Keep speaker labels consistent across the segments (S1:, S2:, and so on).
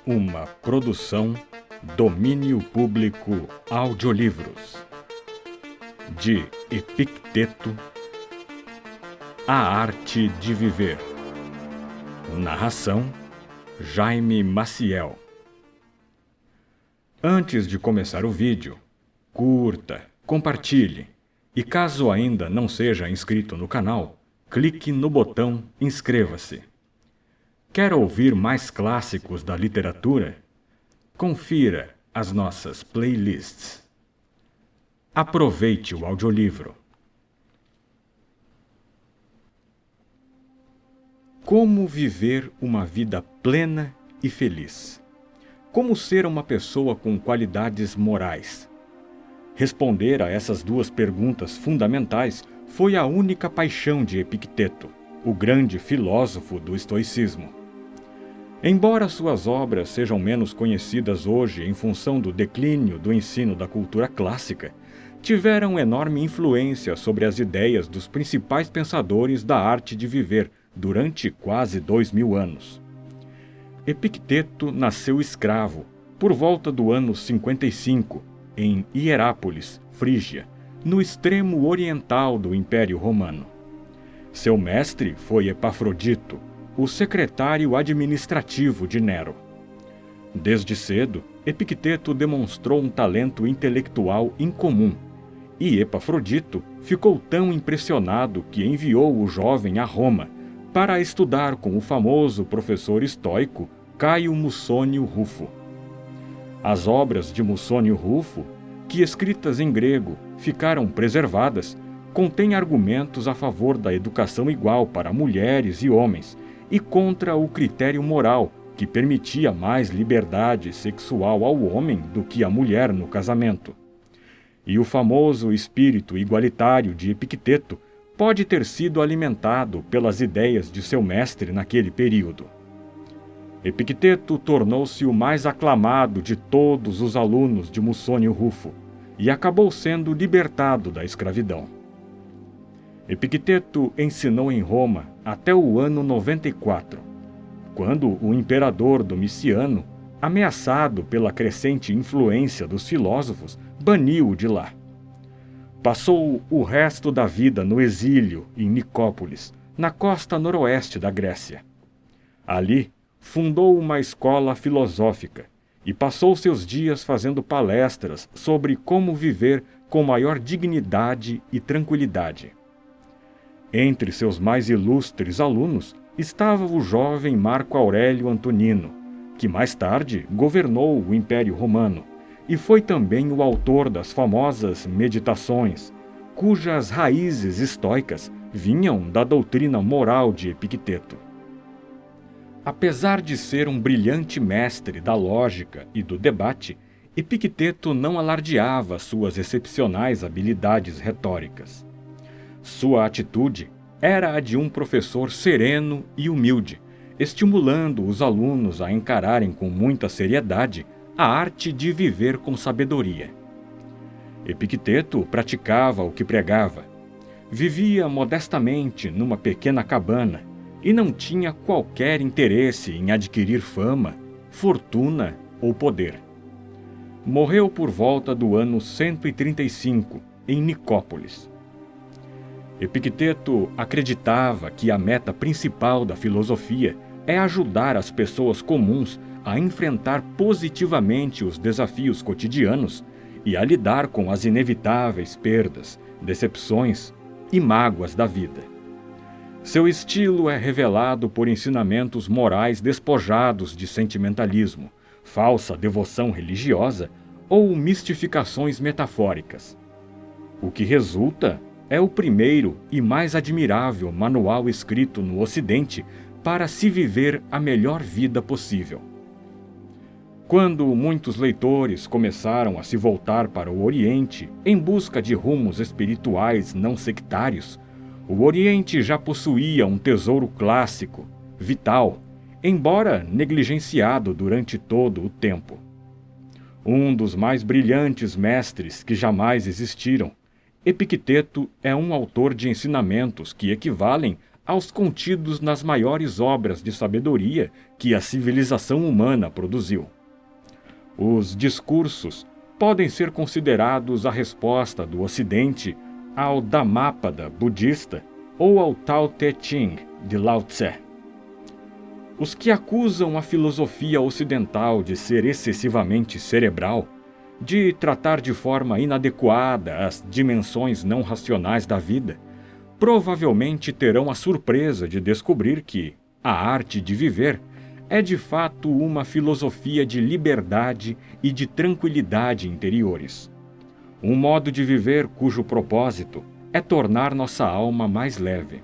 S1: Uma produção Domínio Público Audiolivros de Epicteto, A Arte de Viver. Narração Jaime Maciel. Antes de começar o vídeo, curta, compartilhe e caso ainda não seja inscrito no canal, clique no botão inscreva-se. Quer ouvir mais clássicos da literatura? Confira as nossas playlists. Aproveite o audiolivro. Como viver uma vida plena e feliz? Como ser uma pessoa com qualidades morais? Responder a essas duas perguntas fundamentais foi a única paixão de Epicteto, o grande filósofo do estoicismo. Embora suas obras sejam menos conhecidas hoje em função do declínio do ensino da cultura clássica, tiveram enorme influência sobre as ideias dos principais pensadores da arte de viver durante quase 2000 anos. Epicteto nasceu escravo, por volta do ano 55, em Hierápolis, Frígia, no extremo oriental do Império Romano. Seu mestre foi Epafrodito, o secretário administrativo de Nero. Desde cedo, Epicteto demonstrou um talento intelectual incomum, e Epafrodito ficou tão impressionado que enviou o jovem a Roma para estudar com o famoso professor estoico Caio Mussônio Rufo. As obras de Mussônio Rufo, que escritas em grego ficaram preservadas, contêm argumentos a favor da educação igual para mulheres e homens e contra o critério moral que permitia mais liberdade sexual ao homem do que à mulher no casamento. E o famoso espírito igualitário de Epicteto pode ter sido alimentado pelas ideias de seu mestre naquele período. Epicteto tornou-se o mais aclamado de todos os alunos de Mussônio Rufo e acabou sendo libertado da escravidão. Epicteto ensinou em Roma até o ano 94, quando o imperador Domiciano, ameaçado pela crescente influência dos filósofos, baniu-o de lá. Passou o resto da vida no exílio em Nicópolis, na costa noroeste da Grécia. Ali, fundou uma escola filosófica e passou seus dias fazendo palestras sobre como viver com maior dignidade e tranquilidade. Entre seus mais ilustres alunos estava o jovem Marco Aurélio Antonino, que mais tarde governou o Império Romano e foi também o autor das famosas Meditações, cujas raízes estoicas vinham da doutrina moral de Epicteto. Apesar de ser um brilhante mestre da lógica e do debate, Epicteto não alardeava suas excepcionais habilidades retóricas. Sua atitude era a de um professor sereno e humilde, estimulando os alunos a encararem com muita seriedade a arte de viver com sabedoria. Epicteto praticava o que pregava. Vivia modestamente numa pequena cabana e não tinha qualquer interesse em adquirir fama, fortuna ou poder. Morreu por volta do ano 135, em Nicópolis. Epicteto acreditava que a meta principal da filosofia é ajudar as pessoas comuns a enfrentar positivamente os desafios cotidianos e a lidar com as inevitáveis perdas, decepções e mágoas da vida. Seu estilo é revelado por ensinamentos morais despojados de sentimentalismo, falsa devoção religiosa ou mistificações metafóricas. O que resulta é o primeiro e mais admirável manual escrito no Ocidente para se viver a melhor vida possível. Quando muitos leitores começaram a se voltar para o Oriente em busca de rumos espirituais não sectários, o Oriente já possuía um tesouro clássico, vital, embora negligenciado durante todo o tempo. Um dos mais brilhantes mestres que jamais existiram, Epicteto é um autor de ensinamentos que equivalem aos contidos nas maiores obras de sabedoria que a civilização humana produziu. Os discursos podem ser considerados a resposta do Ocidente ao Dhammapada budista ou ao Tao Te Ching de Lao Tse. Os que acusam a filosofia ocidental de ser excessivamente cerebral, de tratar de forma inadequada as dimensões não racionais da vida, provavelmente terão a surpresa de descobrir que a arte de viver é de fato uma filosofia de liberdade e de tranquilidade interiores. Um modo de viver cujo propósito é tornar nossa alma mais leve.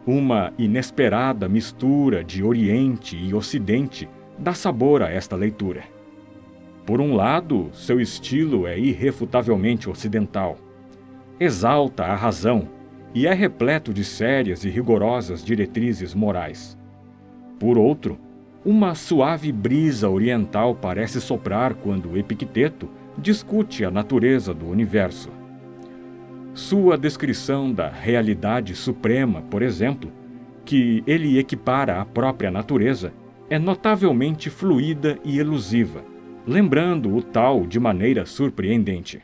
S1: Uma inesperada mistura de Oriente e Ocidente dá sabor a esta leitura. Por um lado, seu estilo é irrefutavelmente ocidental. Exalta a razão e é repleto de sérias e rigorosas diretrizes morais. Por outro, uma suave brisa oriental parece soprar quando Epicteto discute a natureza do universo. Sua descrição da realidade suprema, por exemplo, que ele equipara à própria natureza, é notavelmente fluida e elusiva, lembrando o tal de maneira surpreendente.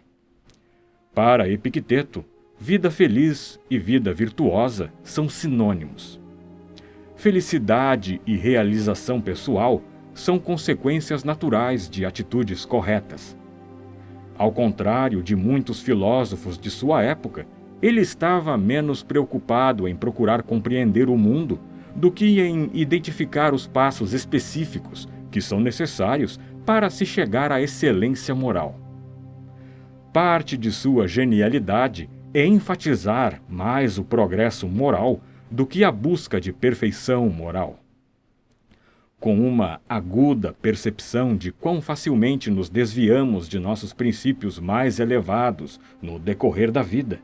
S1: Para Epicteto, vida feliz e vida virtuosa são sinônimos. Felicidade e realização pessoal são consequências naturais de atitudes corretas. Ao contrário de muitos filósofos de sua época, ele estava menos preocupado em procurar compreender o mundo do que em identificar os passos específicos que são necessários para se chegar à excelência moral. Parte de sua genialidade é enfatizar mais o progresso moral do que a busca de perfeição moral. Com uma aguda percepção de quão facilmente nos desviamos de nossos princípios mais elevados no decorrer da vida,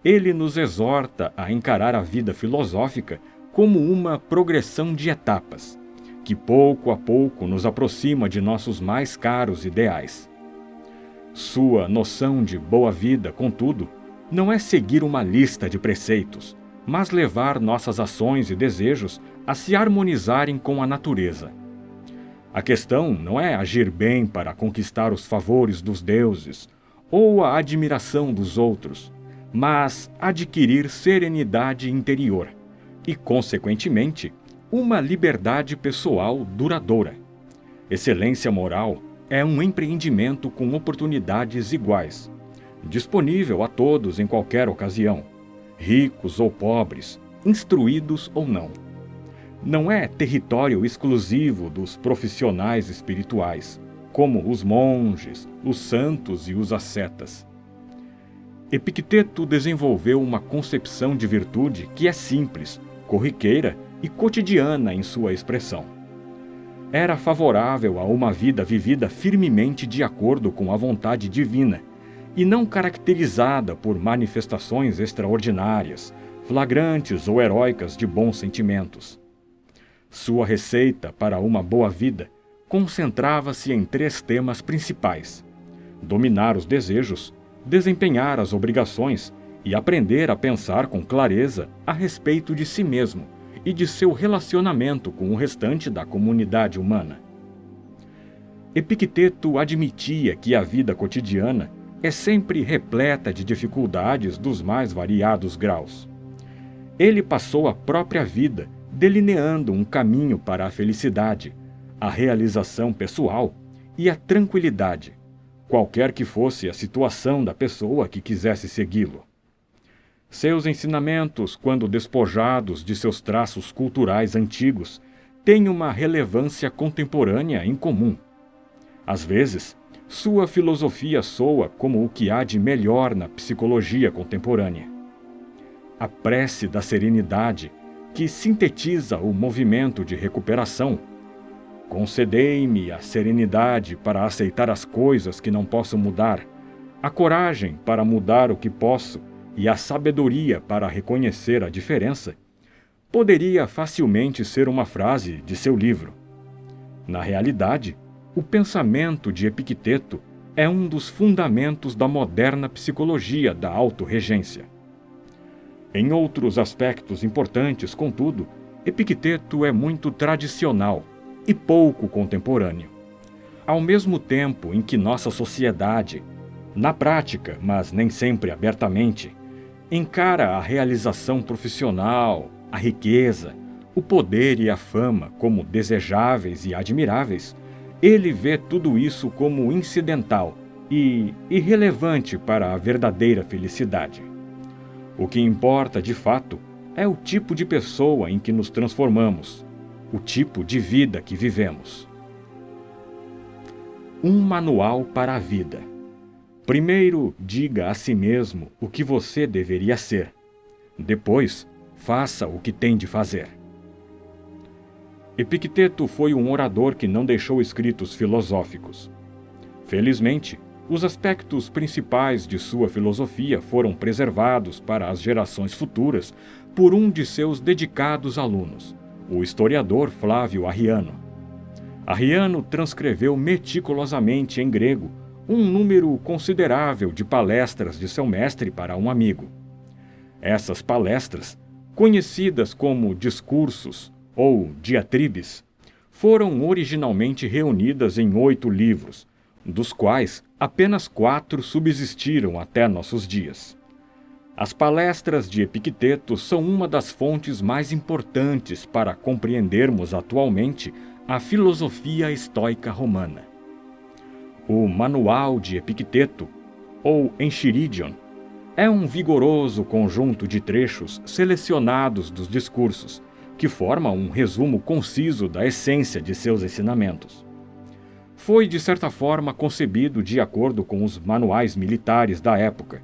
S1: ele nos exorta a encarar a vida filosófica como uma progressão de etapas, que pouco a pouco nos aproxima de nossos mais caros ideais. Sua noção de boa vida, contudo, não é seguir uma lista de preceitos, mas levar nossas ações e desejos a se harmonizarem com a natureza. A questão não é agir bem para conquistar os favores dos deuses ou a admiração dos outros, mas adquirir serenidade interior e, consequentemente, uma liberdade pessoal duradoura. Excelência moral é um empreendimento com oportunidades iguais, disponível a todos em qualquer ocasião, ricos ou pobres, instruídos ou não. Não é território exclusivo dos profissionais espirituais, como os monges, os santos e os ascetas. Epicteto desenvolveu uma concepção de virtude que é simples, corriqueira e cotidiana em sua expressão. Era favorável a uma vida vivida firmemente de acordo com a vontade divina e não caracterizada por manifestações extraordinárias, flagrantes ou heróicas de bons sentimentos. Sua receita para uma boa vida concentrava-se em 3 temas principais: dominar os desejos, desempenhar as obrigações e aprender a pensar com clareza a respeito de si mesmo e de seu relacionamento com o restante da comunidade humana. Epicteto admitia que a vida cotidiana é sempre repleta de dificuldades dos mais variados graus. Ele passou a própria vida delineando um caminho para a felicidade, a realização pessoal e a tranquilidade, qualquer que fosse a situação da pessoa que quisesse segui-lo. Seus ensinamentos, quando despojados de seus traços culturais antigos, têm uma relevância contemporânea em comum. Às vezes, sua filosofia soa como o que há de melhor na psicologia contemporânea. A prece da serenidade, que sintetiza o movimento de recuperação. Concedei-me a serenidade para aceitar as coisas que não posso mudar, a coragem para mudar o que posso e a sabedoria para reconhecer a diferença, poderia facilmente ser uma frase de seu livro. Na realidade, o pensamento de Epicteto é um dos fundamentos da moderna psicologia da autorregência. Em outros aspectos importantes, contudo, Epicteto é muito tradicional e pouco contemporâneo. Ao mesmo tempo em que nossa sociedade, na prática, mas nem sempre abertamente, encara a realização profissional, a riqueza, o poder e a fama como desejáveis e admiráveis, ele vê tudo isso como incidental e irrelevante para a verdadeira felicidade. O que importa, de fato, é o tipo de pessoa em que nos transformamos, o tipo de vida que vivemos. Um manual para a vida. Primeiro, diga a si mesmo o que você deveria ser. Depois, faça o que tem de fazer. Epicteto foi um orador que não deixou escritos filosóficos. Felizmente, os aspectos principais de sua filosofia foram preservados para as gerações futuras por um de seus dedicados alunos, o historiador Flávio Arriano. Arriano transcreveu meticulosamente em grego um número considerável de palestras de seu mestre para um amigo. Essas palestras, conhecidas como discursos ou diatribes, foram originalmente reunidas em 8 livros, dos quais apenas 4 subsistiram até nossos dias. As palestras de Epicteto são uma das fontes mais importantes para compreendermos atualmente a filosofia estoica romana. O Manual de Epicteto, ou Enchiridion, é um vigoroso conjunto de trechos selecionados dos discursos, que forma um resumo conciso da essência de seus ensinamentos. Foi, de certa forma, concebido de acordo com os manuais militares da época,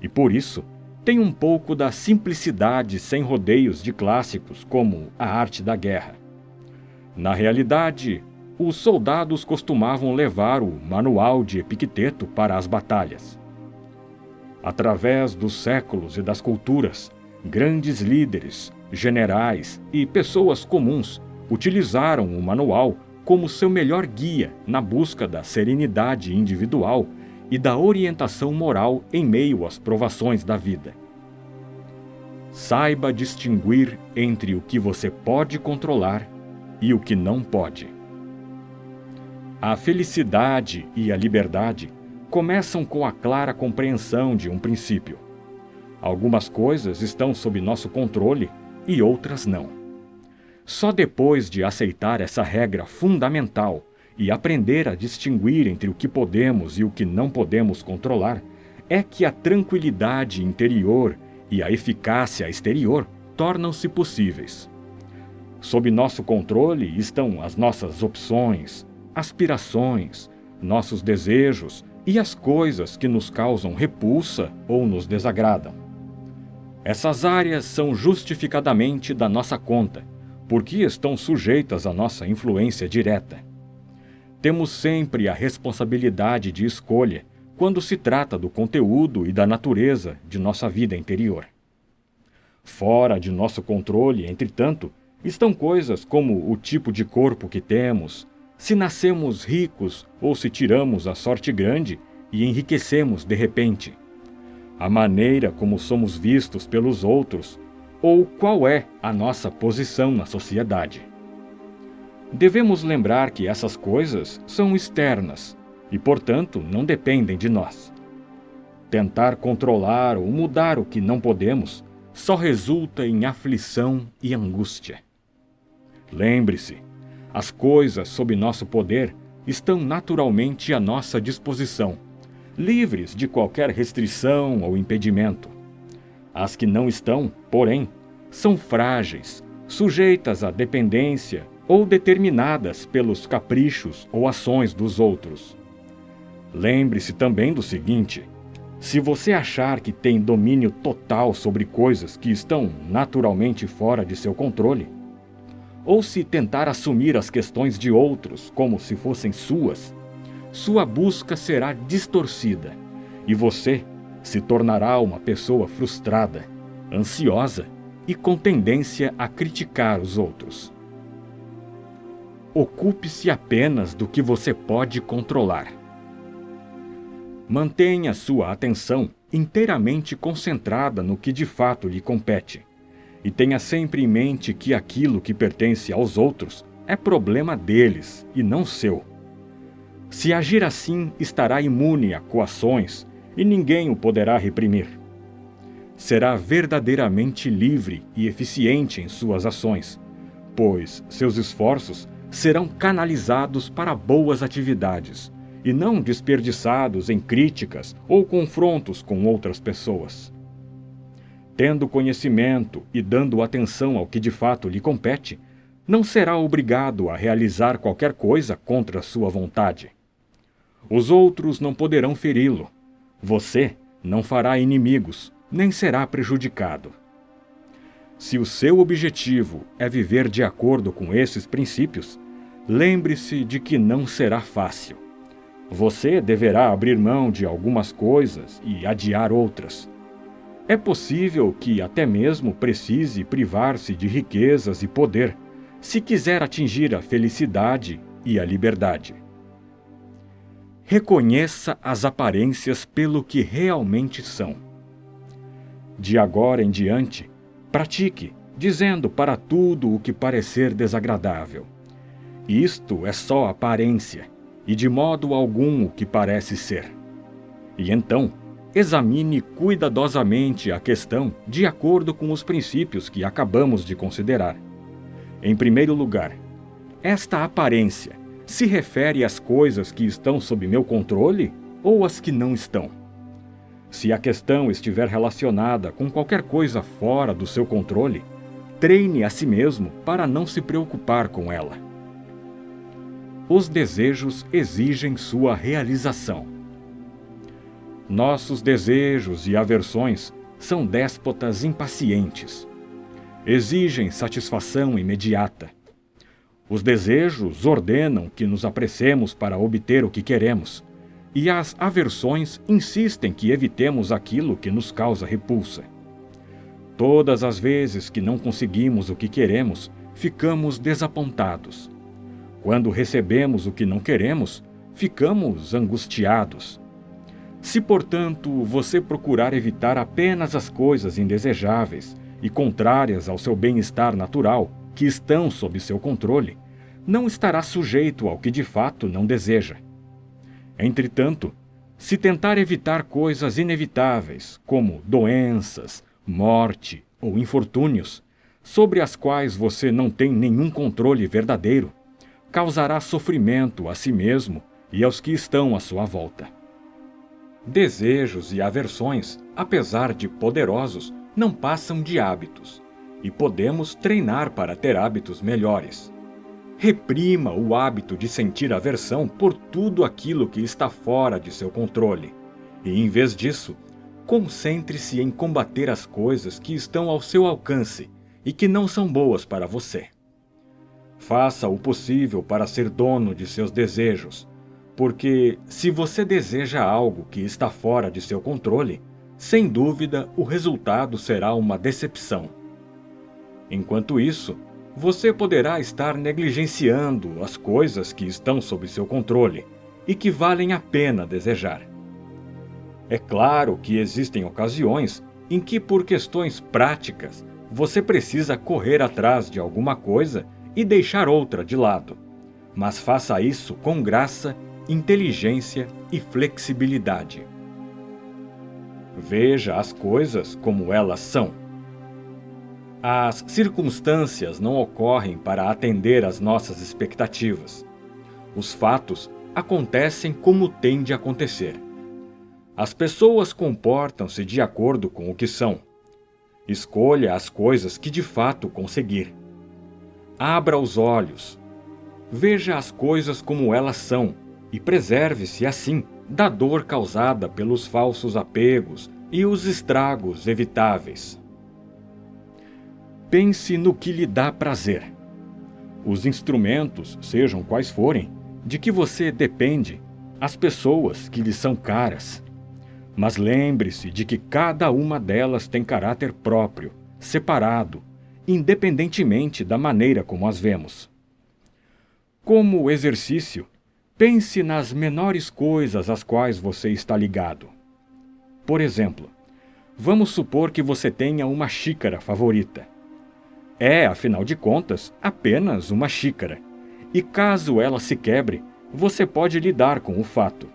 S1: e por isso tem um pouco da simplicidade sem rodeios de clássicos como A Arte da Guerra. Na realidade, os soldados costumavam levar o Manual de Epicteto para as batalhas. Através dos séculos e das culturas, grandes líderes, generais e pessoas comuns utilizaram o manual como seu melhor guia na busca da serenidade individual e da orientação moral em meio às provações da vida. Saiba distinguir entre o que você pode controlar e o que não pode. A felicidade e a liberdade começam com a clara compreensão de um princípio. Algumas coisas estão sob nosso controle e outras não. Só depois de aceitar essa regra fundamental e aprender a distinguir entre o que podemos e o que não podemos controlar, é que a tranquilidade interior e a eficácia exterior tornam-se possíveis. Sob nosso controle estão as nossas opções, aspirações, nossos desejos e as coisas que nos causam repulsa ou nos desagradam. Essas áreas são justificadamente da nossa conta, porque estão sujeitas à nossa influência direta. Temos sempre a responsabilidade de escolha quando se trata do conteúdo e da natureza de nossa vida interior. Fora de nosso controle, entretanto, estão coisas como o tipo de corpo que temos, se nascemos ricos ou se tiramos a sorte grande e enriquecemos de repente, a maneira como somos vistos pelos outros ou qual é a nossa posição na sociedade. Devemos lembrar que essas coisas são externas e, portanto, não dependem de nós. Tentar controlar ou mudar o que não podemos só resulta em aflição e angústia. Lembre-se, as coisas sob nosso poder estão naturalmente à nossa disposição, livres de qualquer restrição ou impedimento. As que não estão, porém, são frágeis, sujeitas à dependência ou determinadas pelos caprichos ou ações dos outros. Lembre-se também do seguinte: se você achar que tem domínio total sobre coisas que estão naturalmente fora de seu controle, ou se tentar assumir as questões de outros como se fossem suas, sua busca será distorcida e você se tornará uma pessoa frustrada, ansiosa e com tendência a criticar os outros. Ocupe-se apenas do que você pode controlar. Mantenha sua atenção inteiramente concentrada no que de fato lhe compete, e tenha sempre em mente que aquilo que pertence aos outros é problema deles e não seu. Se agir assim, estará imune a coações e ninguém o poderá reprimir. Será verdadeiramente livre e eficiente em suas ações, pois seus esforços serão canalizados para boas atividades e não desperdiçados em críticas ou confrontos com outras pessoas. Tendo conhecimento e dando atenção ao que de fato lhe compete, não será obrigado a realizar qualquer coisa contra sua vontade. Os outros não poderão feri-lo. Você não fará inimigos, nem será prejudicado. Se o seu objetivo é viver de acordo com esses princípios, lembre-se de que não será fácil. Você deverá abrir mão de algumas coisas e adiar outras. É possível que até mesmo precise privar-se de riquezas e poder, se quiser atingir a felicidade e a liberdade. Reconheça as aparências pelo que realmente são. De agora em diante, pratique, dizendo para tudo o que parecer desagradável: isto é só aparência, e de modo algum o que parece ser. E então, examine cuidadosamente a questão de acordo com os princípios que acabamos de considerar. Em primeiro lugar, esta aparência se refere às coisas que estão sob meu controle ou às que não estão? Se a questão estiver relacionada com qualquer coisa fora do seu controle, treine a si mesmo para não se preocupar com ela. Os desejos exigem sua realização. Nossos desejos e aversões são déspotas impacientes. Exigem satisfação imediata. Os desejos ordenam que nos apressemos para obter o que queremos, e as aversões insistem que evitemos aquilo que nos causa repulsa. Todas as vezes que não conseguimos o que queremos, ficamos desapontados. Quando recebemos o que não queremos, ficamos angustiados. Se, portanto, você procurar evitar apenas as coisas indesejáveis e contrárias ao seu bem-estar natural, que estão sob seu controle, não estará sujeito ao que de fato não deseja. Entretanto, se tentar evitar coisas inevitáveis, como doenças, morte ou infortúnios, sobre as quais você não tem nenhum controle verdadeiro, causará sofrimento a si mesmo e aos que estão à sua volta. Desejos e aversões, apesar de poderosos, não passam de hábitos, e podemos treinar para ter hábitos melhores. Reprima o hábito de sentir aversão por tudo aquilo que está fora de seu controle, e, em vez disso, concentre-se em combater as coisas que estão ao seu alcance e que não são boas para você. Faça o possível para ser dono de seus desejos, porque se você deseja algo que está fora de seu controle, sem dúvida o resultado será uma decepção. Enquanto isso, você poderá estar negligenciando as coisas que estão sob seu controle e que valem a pena desejar. É claro que existem ocasiões em que, por questões práticas, você precisa correr atrás de alguma coisa e deixar outra de lado, mas faça isso com graça, inteligência e flexibilidade. Veja as coisas como elas são. As circunstâncias não ocorrem para atender às nossas expectativas. Os fatos acontecem como têm de acontecer. As pessoas comportam-se de acordo com o que são. Escolha as coisas que de fato conseguir. Abra os olhos. Veja as coisas como elas são e preserve-se, assim, da dor causada pelos falsos apegos e os estragos evitáveis. Pense no que lhe dá prazer. Os instrumentos, sejam quais forem, de que você depende, as pessoas que lhe são caras. Mas lembre-se de que cada uma delas tem caráter próprio, separado, independentemente da maneira como as vemos. Como exercício, pense nas menores coisas às quais você está ligado. Por exemplo, vamos supor que você tenha uma xícara favorita. É, afinal de contas, apenas uma xícara. E caso ela se quebre, você pode lidar com o fato.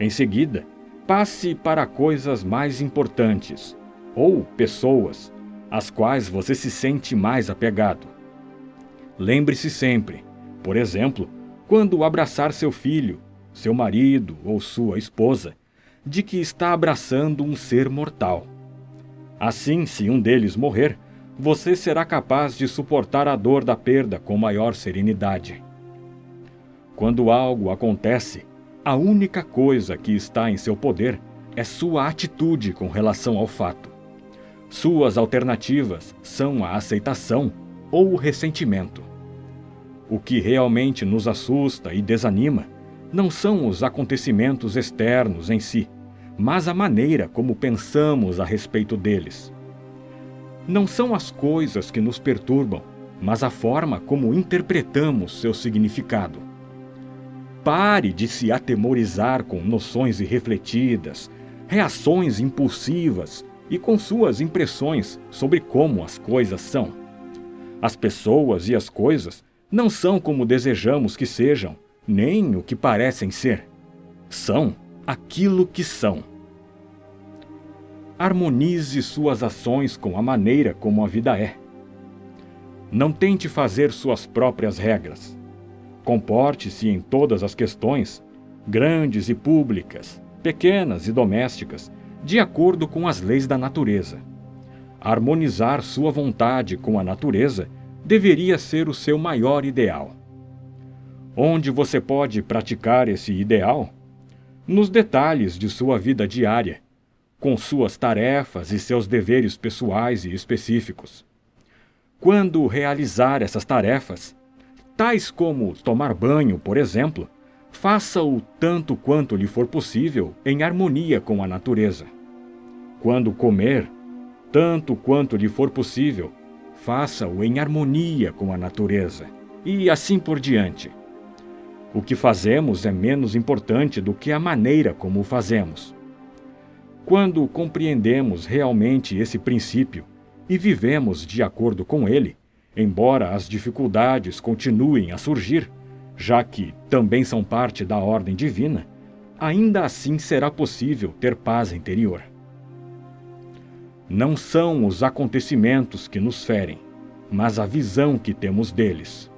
S1: Em seguida, passe para coisas mais importantes, ou pessoas, às quais você se sente mais apegado. Lembre-se sempre, por exemplo, quando abraçar seu filho, seu marido ou sua esposa, de que está abraçando um ser mortal. Assim, se um deles morrer, você será capaz de suportar a dor da perda com maior serenidade. Quando algo acontece, a única coisa que está em seu poder é sua atitude com relação ao fato. Suas alternativas são a aceitação ou o ressentimento. O que realmente nos assusta e desanima não são os acontecimentos externos em si, mas a maneira como pensamos a respeito deles. Não são as coisas que nos perturbam, mas a forma como interpretamos seu significado. Pare de se atemorizar com noções irrefletidas, reações impulsivas e com suas impressões sobre como as coisas são. As pessoas e as coisas não são como desejamos que sejam, nem o que parecem ser. São aquilo que são. Harmonize suas ações com a maneira como a vida é. Não tente fazer suas próprias regras. Comporte-se em todas as questões, grandes e públicas, pequenas e domésticas, de acordo com as leis da natureza. Harmonizar sua vontade com a natureza deveria ser o seu maior ideal. Onde você pode praticar esse ideal? Nos detalhes de sua vida diária, com suas tarefas e seus deveres pessoais e específicos. Quando realizar essas tarefas, tais como tomar banho, por exemplo, faça-o tanto quanto lhe for possível em harmonia com a natureza. Quando comer, tanto quanto lhe for possível, faça-o em harmonia com a natureza, e assim por diante. O que fazemos é menos importante do que a maneira como o fazemos. Quando compreendemos realmente esse princípio e vivemos de acordo com ele, embora as dificuldades continuem a surgir, já que também são parte da ordem divina, ainda assim será possível ter paz interior. Não são os acontecimentos que nos ferem, mas a visão que temos deles.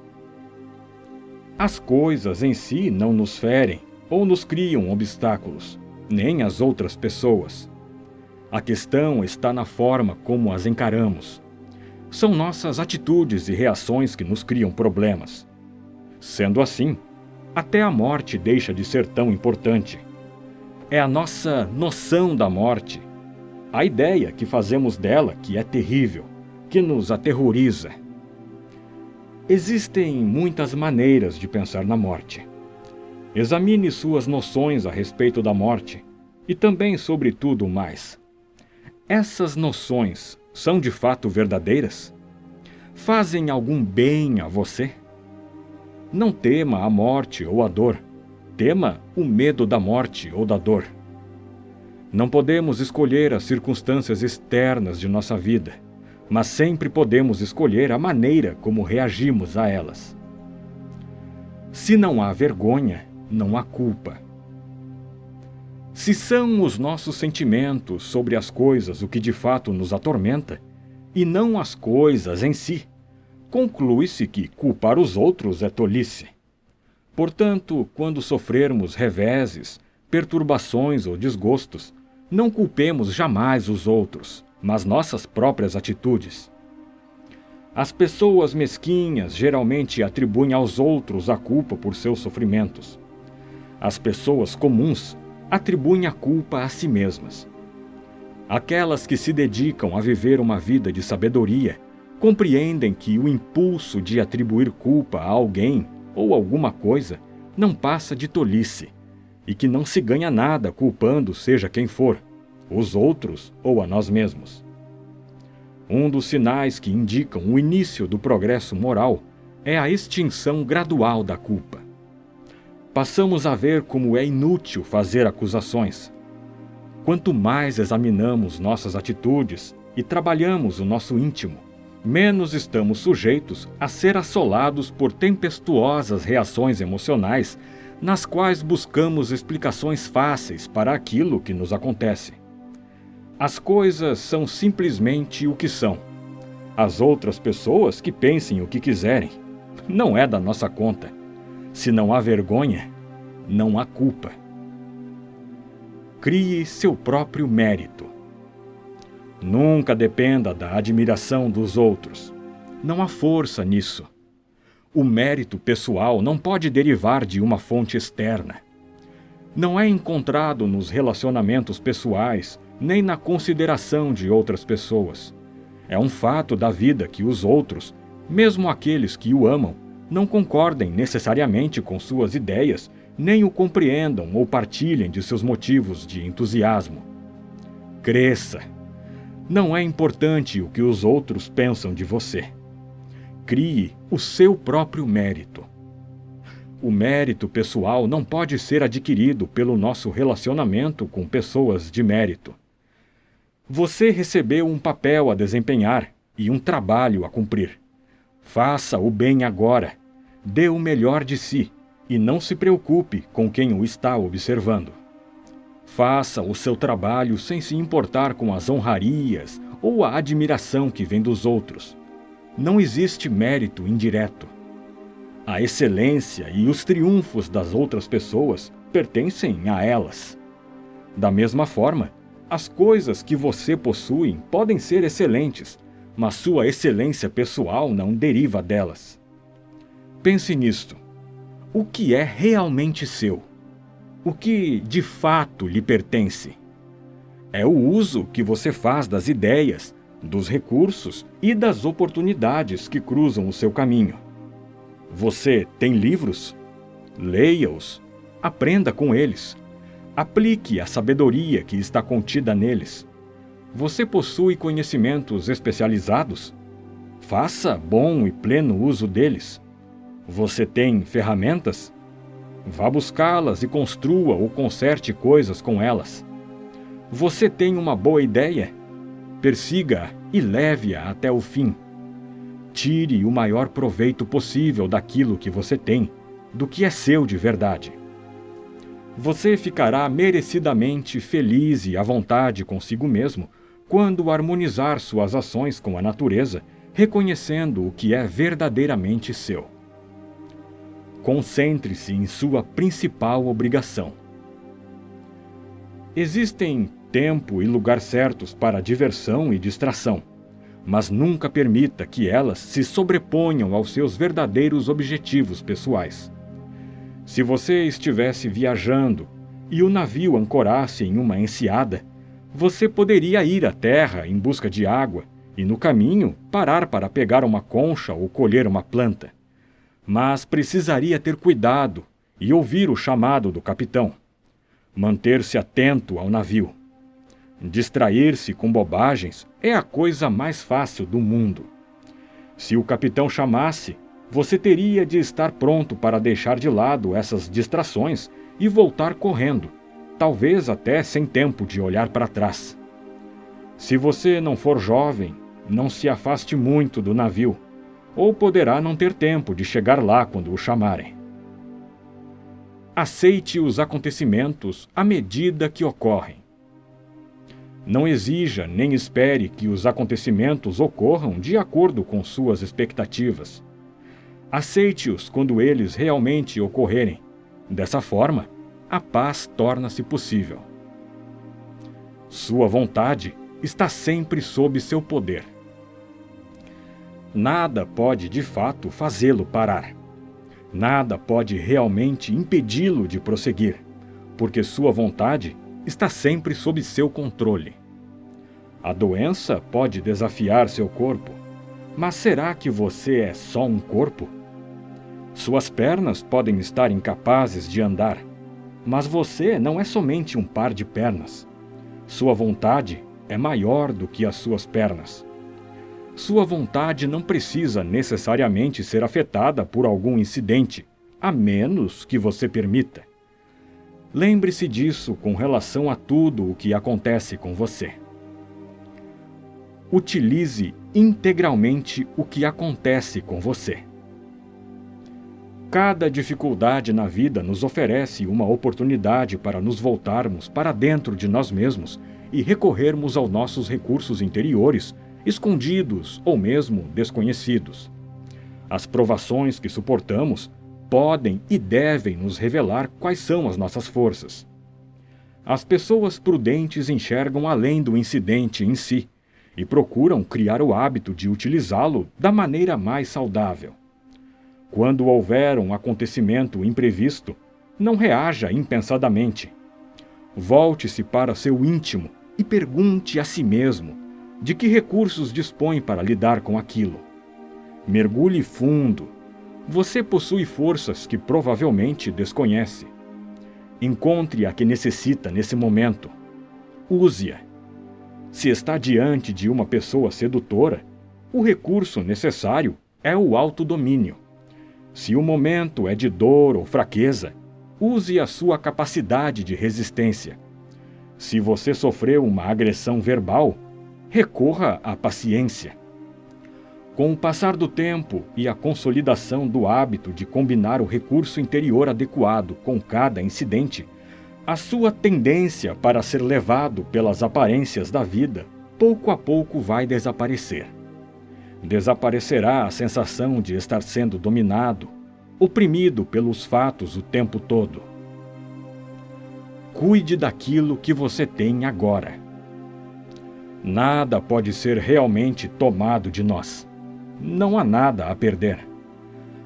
S1: As coisas em si não nos ferem ou nos criam obstáculos, nem as outras pessoas. A questão está na forma como as encaramos. São nossas atitudes e reações que nos criam problemas. Sendo assim, até a morte deixa de ser tão importante. É a nossa noção da morte, a ideia que fazemos dela que é terrível, que nos aterroriza. Existem muitas maneiras de pensar na morte. Examine suas noções a respeito da morte e também sobre tudo mais. Essas noções são de fato verdadeiras? Fazem algum bem a você? Não tema a morte ou a dor. Tema o medo da morte ou da dor. Não podemos escolher as circunstâncias externas de nossa vida, mas sempre podemos escolher a maneira como reagimos a elas. Se não há vergonha, não há culpa. Se são os nossos sentimentos sobre as coisas o que de fato nos atormenta, e não as coisas em si, conclui-se que culpar os outros é tolice. Portanto, quando sofrermos reveses, perturbações ou desgostos, não culpemos jamais os outros, mas nossas próprias atitudes. As pessoas mesquinhas geralmente atribuem aos outros a culpa por seus sofrimentos. As pessoas comuns atribuem a culpa a si mesmas. Aquelas que se dedicam a viver uma vida de sabedoria compreendem que o impulso de atribuir culpa a alguém ou alguma coisa não passa de tolice, e que não se ganha nada culpando seja quem for, os outros ou a nós mesmos. Um dos sinais que indicam o início do progresso moral é a extinção gradual da culpa. Passamos a ver como é inútil fazer acusações. Quanto mais examinamos nossas atitudes e trabalhamos o nosso íntimo, menos estamos sujeitos a ser assolados por tempestuosas reações emocionais nas quais buscamos explicações fáceis para aquilo que nos acontece. As coisas são simplesmente o que são. As outras pessoas que pensem o que quiserem. Não é da nossa conta. Se não há vergonha, não há culpa. Crie seu próprio mérito. Nunca dependa da admiração dos outros. Não há força nisso. O mérito pessoal não pode derivar de uma fonte externa. Não é encontrado nos relacionamentos pessoais, nem na consideração de outras pessoas. É um fato da vida que os outros, mesmo aqueles que o amam, não concordem necessariamente com suas ideias, nem o compreendam ou partilhem de seus motivos de entusiasmo. Cresça. Não é importante o que os outros pensam de você. Crie o seu próprio mérito. O mérito pessoal não pode ser adquirido pelo nosso relacionamento com pessoas de mérito. Você recebeu um papel a desempenhar e um trabalho a cumprir. Faça o bem agora. Dê o melhor de si e não se preocupe com quem o está observando. Faça o seu trabalho sem se importar com as honrarias ou a admiração que vem dos outros. Não existe mérito indireto. A excelência e os triunfos das outras pessoas pertencem a elas. Da mesma forma, as coisas que você possui podem ser excelentes, mas sua excelência pessoal não deriva delas. Pense nisto. O que é realmente seu? O que, de fato, lhe pertence? É o uso que você faz das ideias, dos recursos e das oportunidades que cruzam o seu caminho. Você tem livros? Leia-os. Aprenda com eles. Aplique a sabedoria que está contida neles. Você possui conhecimentos especializados? Faça bom e pleno uso deles. Você tem ferramentas? Vá buscá-las e construa ou conserte coisas com elas. Você tem uma boa ideia? Persiga-a e leve-a até o fim. Tire o maior proveito possível daquilo que você tem, do que é seu de verdade. Você ficará merecidamente feliz e à vontade consigo mesmo quando harmonizar suas ações com a natureza, reconhecendo o que é verdadeiramente seu. Concentre-se em sua principal obrigação. Existem tempo e lugar certos para diversão e distração, mas nunca permita que elas se sobreponham aos seus verdadeiros objetivos pessoais. Se você estivesse viajando e o navio ancorasse em uma enseada, você poderia ir à terra em busca de água e, no caminho, parar para pegar uma concha ou colher uma planta. Mas precisaria ter cuidado e ouvir o chamado do capitão. Manter-se atento ao navio. Distrair-se com bobagens é a coisa mais fácil do mundo. Se o capitão chamasse, você teria de estar pronto para deixar de lado essas distrações e voltar correndo, talvez até sem tempo de olhar para trás. Se você não for jovem, não se afaste muito do navio, ou poderá não ter tempo de chegar lá quando o chamarem. Aceite os acontecimentos à medida que ocorrem. Não exija nem espere que os acontecimentos ocorram de acordo com suas expectativas. Aceite-os quando eles realmente ocorrerem. Dessa forma, a paz torna-se possível. Sua vontade está sempre sob seu poder. Nada pode, de fato, fazê-lo parar. Nada pode realmente impedi-lo de prosseguir, porque sua vontade está sempre sob seu controle. A doença pode desafiar seu corpo, mas será que você é só um corpo? Suas pernas podem estar incapazes de andar, mas você não é somente um par de pernas. Sua vontade é maior do que as suas pernas. Sua vontade não precisa necessariamente ser afetada por algum incidente, a menos que você permita. Lembre-se disso com relação a tudo o que acontece com você. Utilize integralmente o que acontece com você. Cada dificuldade na vida nos oferece uma oportunidade para nos voltarmos para dentro de nós mesmos e recorrermos aos nossos recursos interiores, escondidos ou mesmo desconhecidos. As provações que suportamos podem e devem nos revelar quais são as nossas forças. As pessoas prudentes enxergam além do incidente em si e procuram criar o hábito de utilizá-lo da maneira mais saudável. Quando houver um acontecimento imprevisto, não reaja impensadamente. Volte-se para seu íntimo e pergunte a si mesmo de que recursos dispõe para lidar com aquilo. Mergulhe fundo. Você possui forças que provavelmente desconhece. Encontre a que necessita nesse momento. Use-a. Se está diante de uma pessoa sedutora, o recurso necessário é o autodomínio. Se o momento é de dor ou fraqueza, use a sua capacidade de resistência. Se você sofreu uma agressão verbal, recorra à paciência. Com o passar do tempo e a consolidação do hábito de combinar o recurso interior adequado com cada incidente, a sua tendência para ser levado pelas aparências da vida pouco a pouco vai desaparecer. Desaparecerá a sensação de estar sendo dominado, oprimido pelos fatos o tempo todo. Cuide daquilo que você tem agora. Nada pode ser realmente tomado de nós. Não há nada a perder.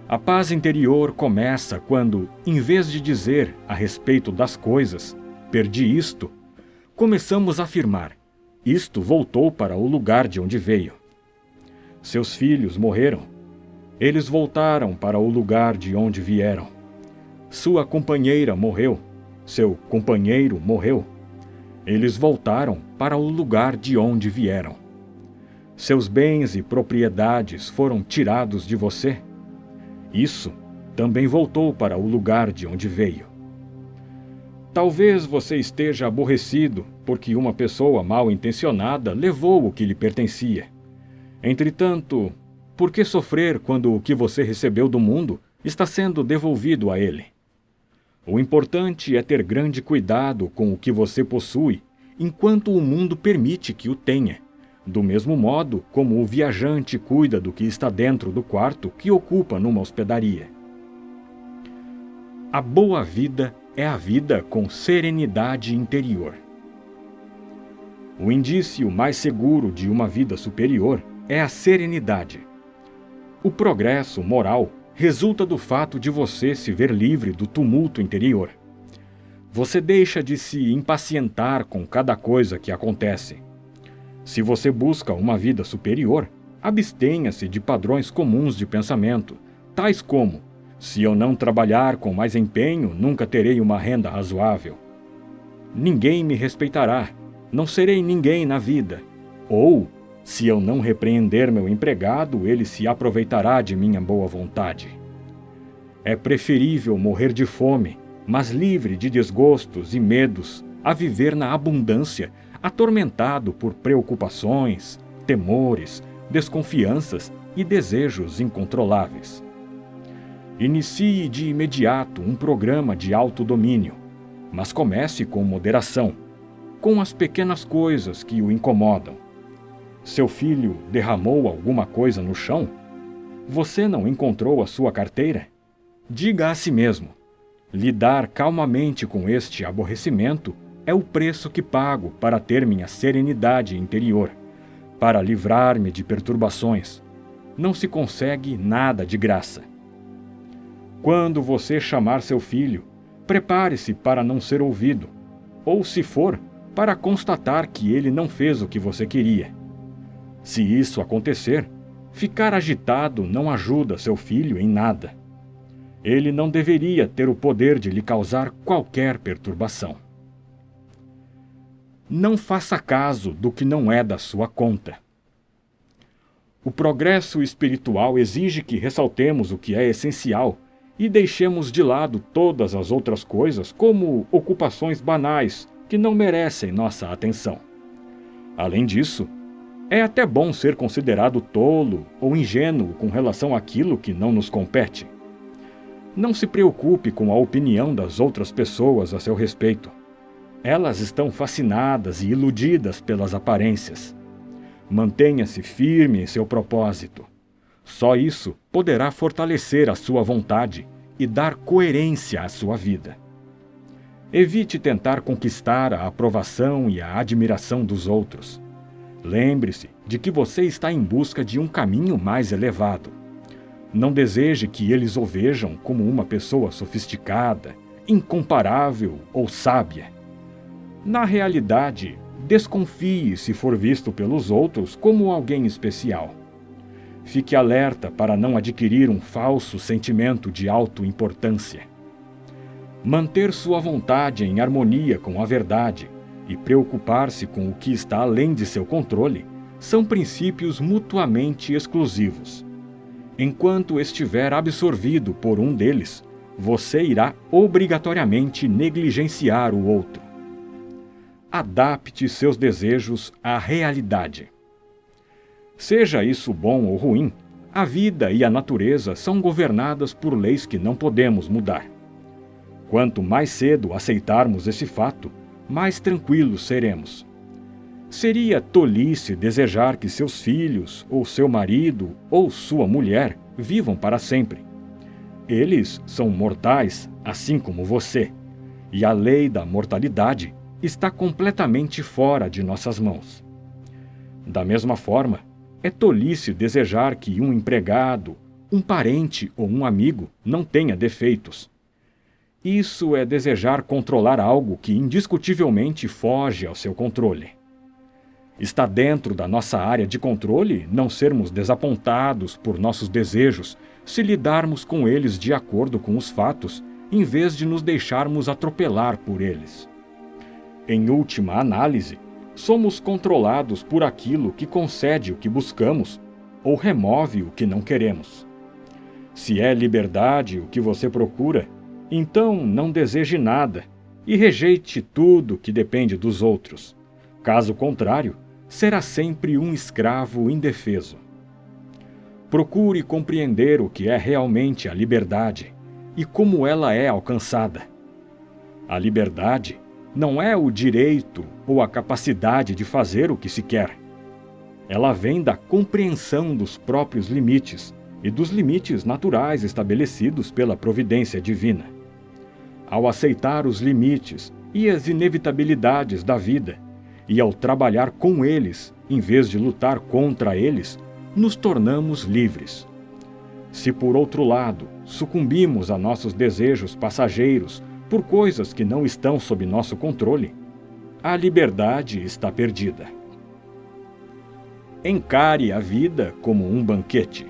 S1: A paz interior começa quando, em vez de dizer a respeito das coisas, perdi isto, começamos a afirmar, isto voltou para o lugar de onde veio. Seus filhos morreram. Eles voltaram para o lugar de onde vieram. Sua companheira morreu. Seu companheiro morreu. Eles voltaram para o lugar de onde vieram. Seus bens e propriedades foram tirados de você. Isso também voltou para o lugar de onde veio. Talvez você esteja aborrecido porque uma pessoa mal intencionada levou o que lhe pertencia. Entretanto, por que sofrer quando o que você recebeu do mundo está sendo devolvido a ele? O importante é ter grande cuidado com o que você possui enquanto o mundo permite que o tenha, do mesmo modo como o viajante cuida do que está dentro do quarto que ocupa numa hospedaria. A boa vida é a vida com serenidade interior. O indício mais seguro de uma vida superior é a serenidade. O progresso moral resulta do fato de você se ver livre do tumulto interior. Você deixa de se impacientar com cada coisa que acontece. Se você busca uma vida superior, abstenha-se de padrões comuns de pensamento, tais como: se eu não trabalhar com mais empenho, nunca terei uma renda razoável. Ninguém me respeitará, não serei ninguém na vida. Ou, se eu não repreender meu empregado, ele se aproveitará de minha boa vontade. É preferível morrer de fome, mas livre de desgostos e medos, a viver na abundância, atormentado por preocupações, temores, desconfianças e desejos incontroláveis. Inicie de imediato um programa de autodomínio, mas comece com moderação, com as pequenas coisas que o incomodam. Seu filho derramou alguma coisa no chão? Você não encontrou a sua carteira? Diga a si mesmo: lidar calmamente com este aborrecimento é o preço que pago para ter minha serenidade interior, para livrar-me de perturbações. Não se consegue nada de graça. Quando você chamar seu filho, prepare-se para não ser ouvido, ou, se for, para constatar que ele não fez o que você queria. Se isso acontecer, ficar agitado não ajuda seu filho em nada. Ele não deveria ter o poder de lhe causar qualquer perturbação. Não faça caso do que não é da sua conta. O progresso espiritual exige que ressaltemos o que é essencial e deixemos de lado todas as outras coisas como ocupações banais que não merecem nossa atenção. Além disso, é até bom ser considerado tolo ou ingênuo com relação àquilo que não nos compete. Não se preocupe com a opinião das outras pessoas a seu respeito. Elas estão fascinadas e iludidas pelas aparências. Mantenha-se firme em seu propósito. Só isso poderá fortalecer a sua vontade e dar coerência à sua vida. Evite tentar conquistar a aprovação e a admiração dos outros. Lembre-se de que você está em busca de um caminho mais elevado. Não deseje que eles o vejam como uma pessoa sofisticada, incomparável ou sábia. Na realidade, desconfie se for visto pelos outros como alguém especial. Fique alerta para não adquirir um falso sentimento de autoimportância. Manter sua vontade em harmonia com a verdade e preocupar-se com o que está além de seu controle são princípios mutuamente exclusivos. Enquanto estiver absorvido por um deles, você irá obrigatoriamente negligenciar o outro. Adapte seus desejos à realidade. Seja isso bom ou ruim, a vida e a natureza são governadas por leis que não podemos mudar. Quanto mais cedo aceitarmos esse fato, mais tranquilos seremos. Seria tolice desejar que seus filhos, ou seu marido, ou sua mulher vivam para sempre. Eles são mortais, assim como você, e a lei da mortalidade está completamente fora de nossas mãos. Da mesma forma, é tolice desejar que um empregado, um parente ou um amigo não tenha defeitos. Isso é desejar controlar algo que indiscutivelmente foge ao seu controle. Está dentro da nossa área de controle não sermos desapontados por nossos desejos se lidarmos com eles de acordo com os fatos, em vez de nos deixarmos atropelar por eles. Em última análise, somos controlados por aquilo que concede o que buscamos ou remove o que não queremos. Se é liberdade o que você procura, então não deseje nada e rejeite tudo que depende dos outros. Caso contrário, será sempre um escravo indefeso. Procure compreender o que é realmente a liberdade e como ela é alcançada. A liberdade não é o direito ou a capacidade de fazer o que se quer. Ela vem da compreensão dos próprios limites e dos limites naturais estabelecidos pela providência divina. Ao aceitar os limites e as inevitabilidades da vida, e ao trabalhar com eles, em vez de lutar contra eles, nos tornamos livres. Se, por outro lado, sucumbimos a nossos desejos passageiros por coisas que não estão sob nosso controle, a liberdade está perdida. Encare a vida como um banquete.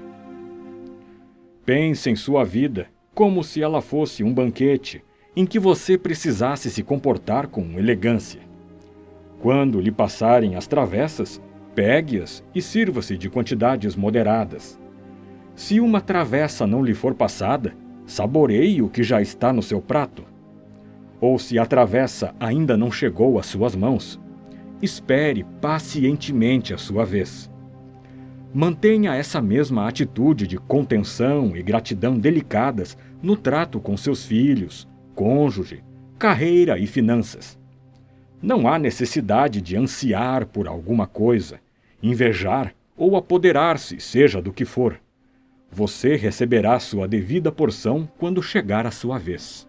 S1: Pense em sua vida como se ela fosse um banquete em que você precisasse se comportar com elegância. Quando lhe passarem as travessas, pegue-as e sirva-se de quantidades moderadas. Se uma travessa não lhe for passada, saboreie o que já está no seu prato. Ou se a travessa ainda não chegou às suas mãos, espere pacientemente a sua vez. Mantenha essa mesma atitude de contenção e gratidão delicadas no trato com seus filhos, cônjuge, carreira e finanças. Não há necessidade de ansiar por alguma coisa, invejar ou apoderar-se, seja do que for. Você receberá sua devida porção quando chegar a sua vez.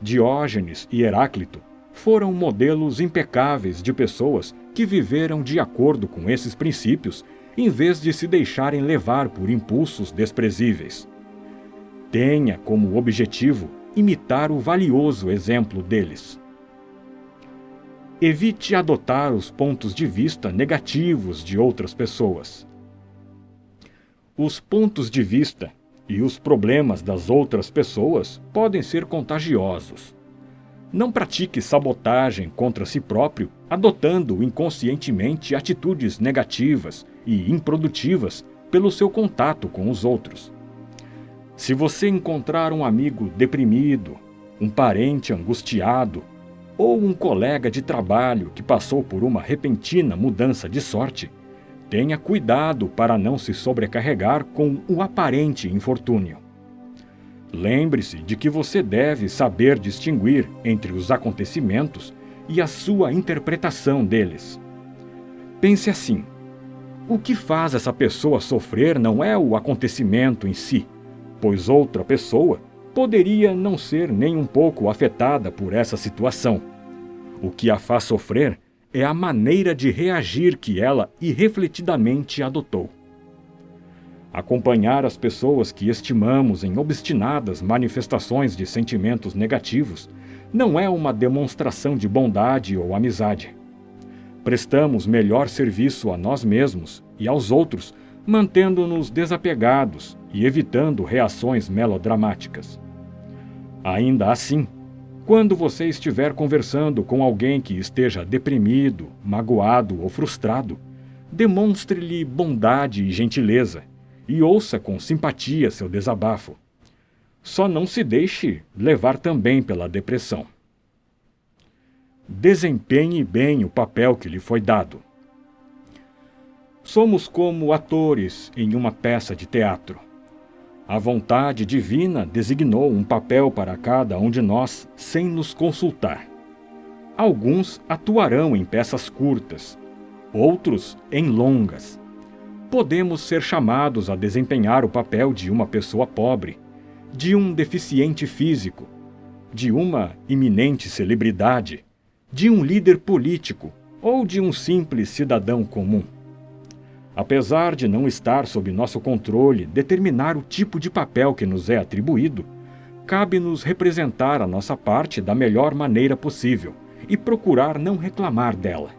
S1: Diógenes e Heráclito foram modelos impecáveis de pessoas que viveram de acordo com esses princípios, em vez de se deixarem levar por impulsos desprezíveis. Tenha como objetivo imitar o valioso exemplo deles. Evite adotar os pontos de vista negativos de outras pessoas. Os pontos de vista e os problemas das outras pessoas podem ser contagiosos. Não pratique sabotagem contra si próprio, adotando inconscientemente atitudes negativas e improdutivas pelo seu contato com os outros. Se você encontrar um amigo deprimido, um parente angustiado ou um colega de trabalho que passou por uma repentina mudança de sorte, tenha cuidado para não se sobrecarregar com o aparente infortúnio. Lembre-se de que você deve saber distinguir entre os acontecimentos e a sua interpretação deles. Pense assim: o que faz essa pessoa sofrer não é o acontecimento em si, pois outra pessoa poderia não ser nem um pouco afetada por essa situação. O que a faz sofrer é a maneira de reagir que ela irrefletidamente adotou. Acompanhar as pessoas que estimamos em obstinadas manifestações de sentimentos negativos não é uma demonstração de bondade ou amizade. Prestamos melhor serviço a nós mesmos e aos outros, mantendo-nos desapegados e evitando reações melodramáticas. Ainda assim, quando você estiver conversando com alguém que esteja deprimido, magoado ou frustrado, demonstre-lhe bondade e gentileza e ouça com simpatia seu desabafo. Só não se deixe levar também pela depressão. Desempenhe bem o papel que lhe foi dado. Somos como atores em uma peça de teatro. A vontade divina designou um papel para cada um de nós sem nos consultar. Alguns atuarão em peças curtas, outros em longas. Podemos ser chamados a desempenhar o papel de uma pessoa pobre, de um deficiente físico, de uma iminente celebridade, de um líder político ou de um simples cidadão comum. Apesar de não estar sob nosso controle determinar o tipo de papel que nos é atribuído, cabe-nos representar a nossa parte da melhor maneira possível e procurar não reclamar dela.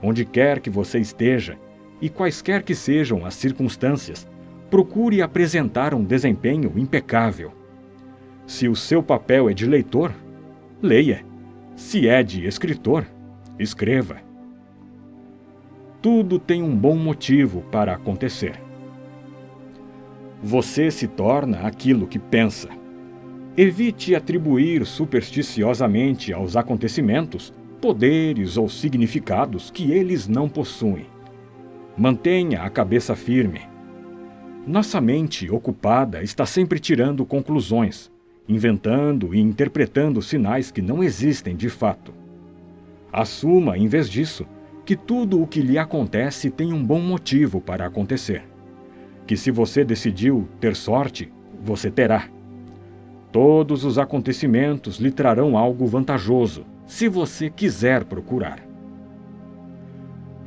S1: Onde quer que você esteja, e quaisquer que sejam as circunstâncias, procure apresentar um desempenho impecável. Se o seu papel é de leitor, leia. Se é de escritor, escreva. Tudo tem um bom motivo para acontecer. Você se torna aquilo que pensa. Evite atribuir supersticiosamente aos acontecimentos poderes ou significados que eles não possuem. Mantenha a cabeça firme. Nossa mente ocupada está sempre tirando conclusões, inventando e interpretando sinais que não existem de fato. Assuma, em vez disso, que tudo o que lhe acontece tem um bom motivo para acontecer. Que se você decidiu ter sorte, você terá. Todos os acontecimentos lhe trarão algo vantajoso, se você quiser procurar.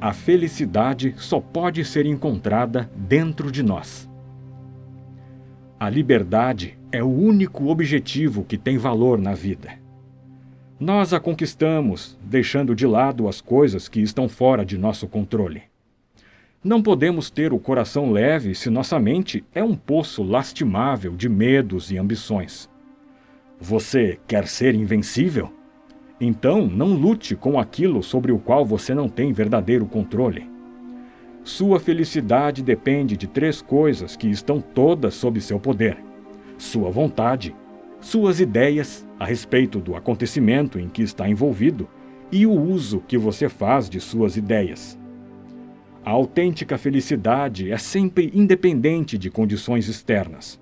S1: A felicidade só pode ser encontrada dentro de nós. A liberdade é o único objetivo que tem valor na vida. Nós a conquistamos, deixando de lado as coisas que estão fora de nosso controle. Não podemos ter o coração leve se nossa mente é um poço lastimável de medos e ambições. Você quer ser invencível? Então não lute com aquilo sobre o qual você não tem verdadeiro controle. Sua felicidade depende de 3 coisas que estão todas sob seu poder: sua vontade, suas ideias a respeito do acontecimento em que está envolvido e o uso que você faz de suas ideias. A autêntica felicidade é sempre independente de condições externas.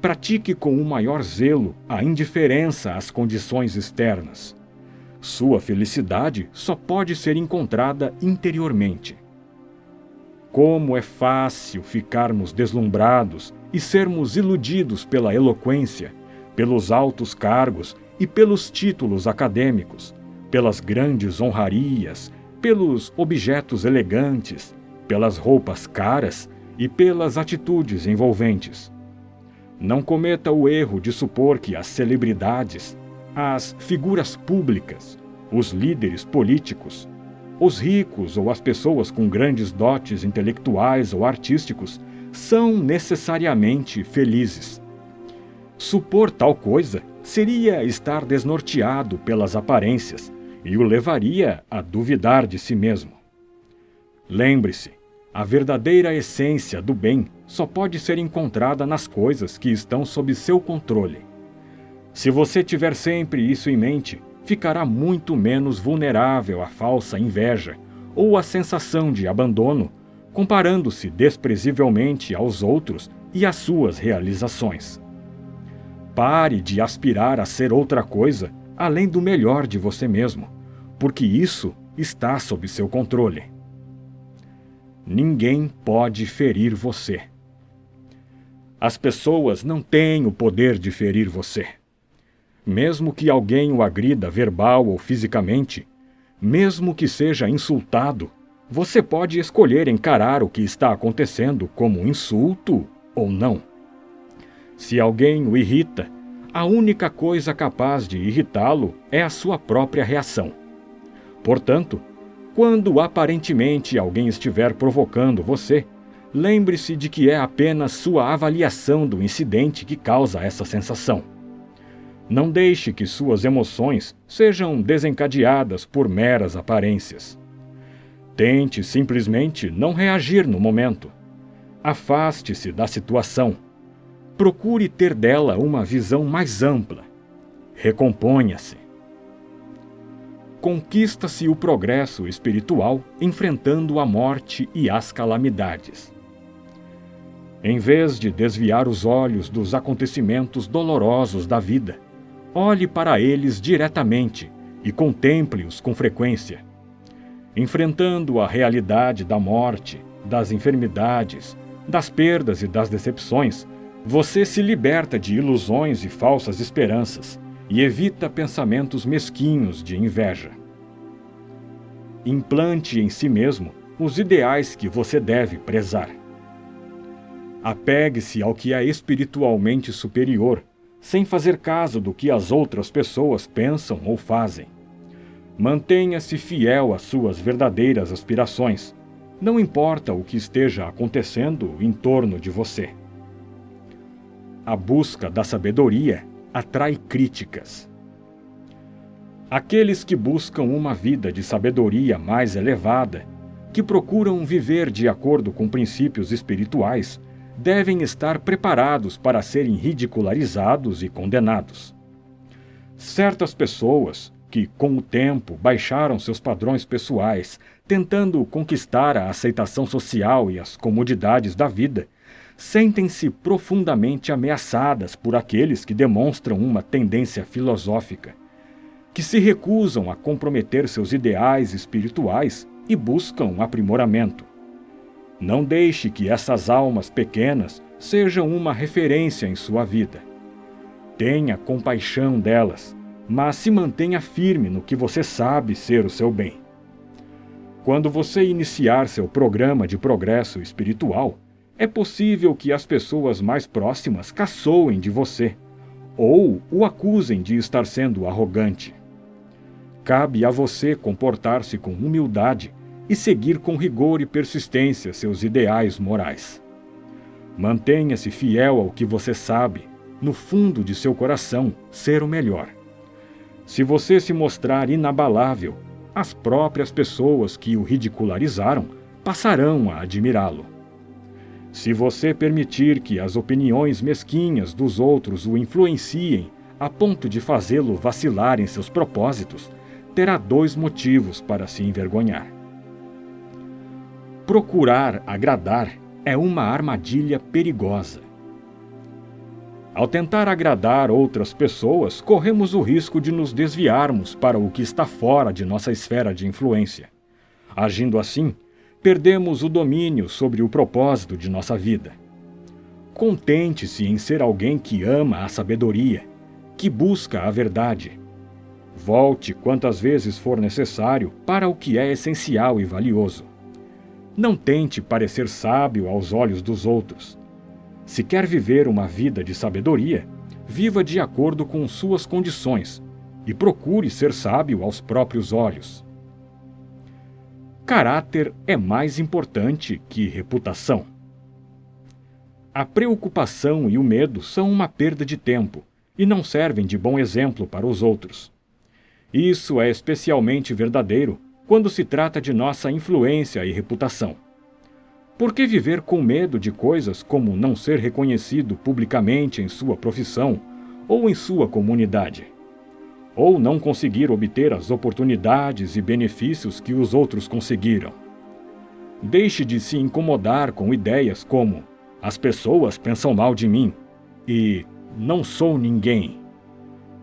S1: Pratique com o maior zelo a indiferença às condições externas. Sua felicidade só pode ser encontrada interiormente. Como é fácil ficarmos deslumbrados e sermos iludidos pela eloquência, pelos altos cargos e pelos títulos acadêmicos, pelas grandes honrarias, pelos objetos elegantes, pelas roupas caras e pelas atitudes envolventes. Não cometa o erro de supor que as celebridades, as figuras públicas, os líderes políticos, os ricos ou as pessoas com grandes dotes intelectuais ou artísticos são necessariamente felizes. Supor tal coisa seria estar desnorteado pelas aparências e o levaria a duvidar de si mesmo. Lembre-se, A verdadeira essência do bem só pode ser encontrada nas coisas que estão sob seu controle. Se você tiver sempre isso em mente, ficará muito menos vulnerável à falsa inveja ou à sensação de abandono, comparando-se desprezivelmente aos outros e às suas realizações. Pare de aspirar a ser outra coisa além do melhor de você mesmo, porque isso está sob seu controle. Ninguém pode ferir você. As pessoas não têm o poder de ferir você. Mesmo que alguém o agrida verbal ou fisicamente, mesmo que seja insultado, você pode escolher encarar o que está acontecendo como um insulto ou não. Se alguém o irrita, a única coisa capaz de irritá-lo é a sua própria reação. Portanto, quando aparentemente alguém estiver provocando você, lembre-se de que é apenas sua avaliação do incidente que causa essa sensação. Não deixe que suas emoções sejam desencadeadas por meras aparências. Tente simplesmente não reagir no momento. Afaste-se da situação. Procure ter dela uma visão mais ampla. Recomponha-se. Conquista-se o progresso espiritual enfrentando a morte e as calamidades. Em vez de desviar os olhos dos acontecimentos dolorosos da vida, olhe para eles diretamente e contemple-os com frequência. Enfrentando a realidade da morte, das enfermidades, das perdas e das decepções, você se liberta de ilusões e falsas esperanças e evita pensamentos mesquinhos de inveja. Implante em si mesmo os ideais que você deve prezar. Apegue-se ao que é espiritualmente superior, sem fazer caso do que as outras pessoas pensam ou fazem. Mantenha-se fiel às suas verdadeiras aspirações, não importa o que esteja acontecendo em torno de você. A busca da sabedoria atrai críticas. Aqueles que buscam uma vida de sabedoria mais elevada, que procuram viver de acordo com princípios espirituais, devem estar preparados para serem ridicularizados e condenados. Certas pessoas, que com o tempo baixaram seus padrões pessoais, tentando conquistar a aceitação social e as comodidades da vida, sentem-se profundamente ameaçadas por aqueles que demonstram uma tendência filosófica, que se recusam a comprometer seus ideais espirituais e buscam aprimoramento. Não deixe que essas almas pequenas sejam uma referência em sua vida. Tenha compaixão delas, mas se mantenha firme no que você sabe ser o seu bem. Quando você iniciar seu programa de progresso espiritual, é possível que as pessoas mais próximas caçoem de você, ou o acusem de estar sendo arrogante. Cabe a você comportar-se com humildade e seguir com rigor e persistência seus ideais morais. Mantenha-se fiel ao que você sabe, no fundo de seu coração, ser o melhor. Se você se mostrar inabalável, as próprias pessoas que o ridicularizaram passarão a admirá-lo. Se você permitir que as opiniões mesquinhas dos outros o influenciem a ponto de fazê-lo vacilar em seus propósitos, terá 2 motivos para se envergonhar. Procurar agradar é uma armadilha perigosa. Ao tentar agradar outras pessoas, corremos o risco de nos desviarmos para o que está fora de nossa esfera de influência. Agindo assim, perdemos o domínio sobre o propósito de nossa vida. Contente-se em ser alguém que ama a sabedoria, que busca a verdade. Volte quantas vezes for necessário para o que é essencial e valioso. Não tente parecer sábio aos olhos dos outros. Se quer viver uma vida de sabedoria, viva de acordo com suas condições e procure ser sábio aos próprios olhos. Caráter é mais importante que reputação. A preocupação e o medo são uma perda de tempo e não servem de bom exemplo para os outros. Isso é especialmente verdadeiro quando se trata de nossa influência e reputação. Por que viver com medo de coisas como não ser reconhecido publicamente em sua profissão ou em sua comunidade? Ou não conseguir obter as oportunidades e benefícios que os outros conseguiram? Deixe de se incomodar com ideias como "as pessoas pensam mal de mim" e "não sou ninguém".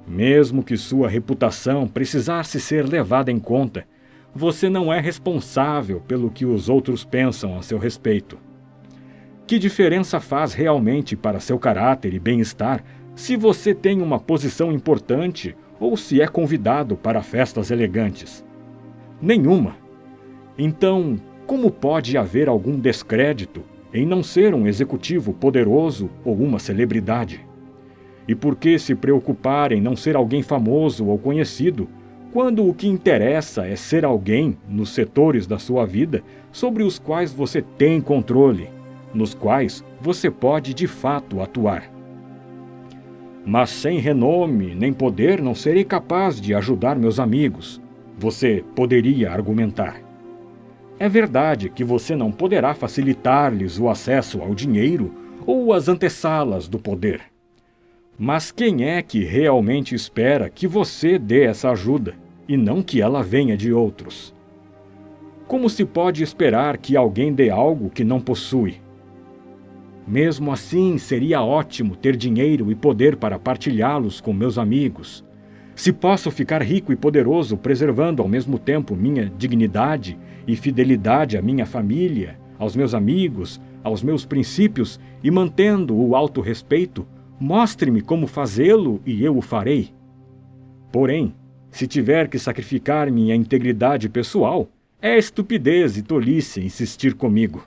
S1: Mesmo que sua reputação precisasse ser levada em conta, você não é responsável pelo que os outros pensam a seu respeito. Que diferença faz realmente para seu caráter e bem-estar se você tem uma posição importante ou se é convidado para festas elegantes? Nenhuma. Então, como pode haver algum descrédito em não ser um executivo poderoso ou uma celebridade? E por que se preocupar em não ser alguém famoso ou conhecido, quando o que interessa é ser alguém nos setores da sua vida sobre os quais você tem controle, nos quais você pode de fato atuar? Mas sem renome nem poder não serei capaz de ajudar meus amigos, você poderia argumentar. É verdade que você não poderá facilitar-lhes o acesso ao dinheiro ou às antessalas do poder. Mas quem é que realmente espera que você dê essa ajuda, e não que ela venha de outros? Como se pode esperar que alguém dê algo que não possui? Mesmo assim, seria ótimo ter dinheiro e poder para partilhá-los com meus amigos. Se posso ficar rico e poderoso preservando ao mesmo tempo minha dignidade e fidelidade à minha família, aos meus amigos, aos meus princípios e mantendo o autorrespeito, mostre-me como fazê-lo e eu o farei. Porém, se tiver que sacrificar minha integridade pessoal, é estupidez e tolice insistir comigo.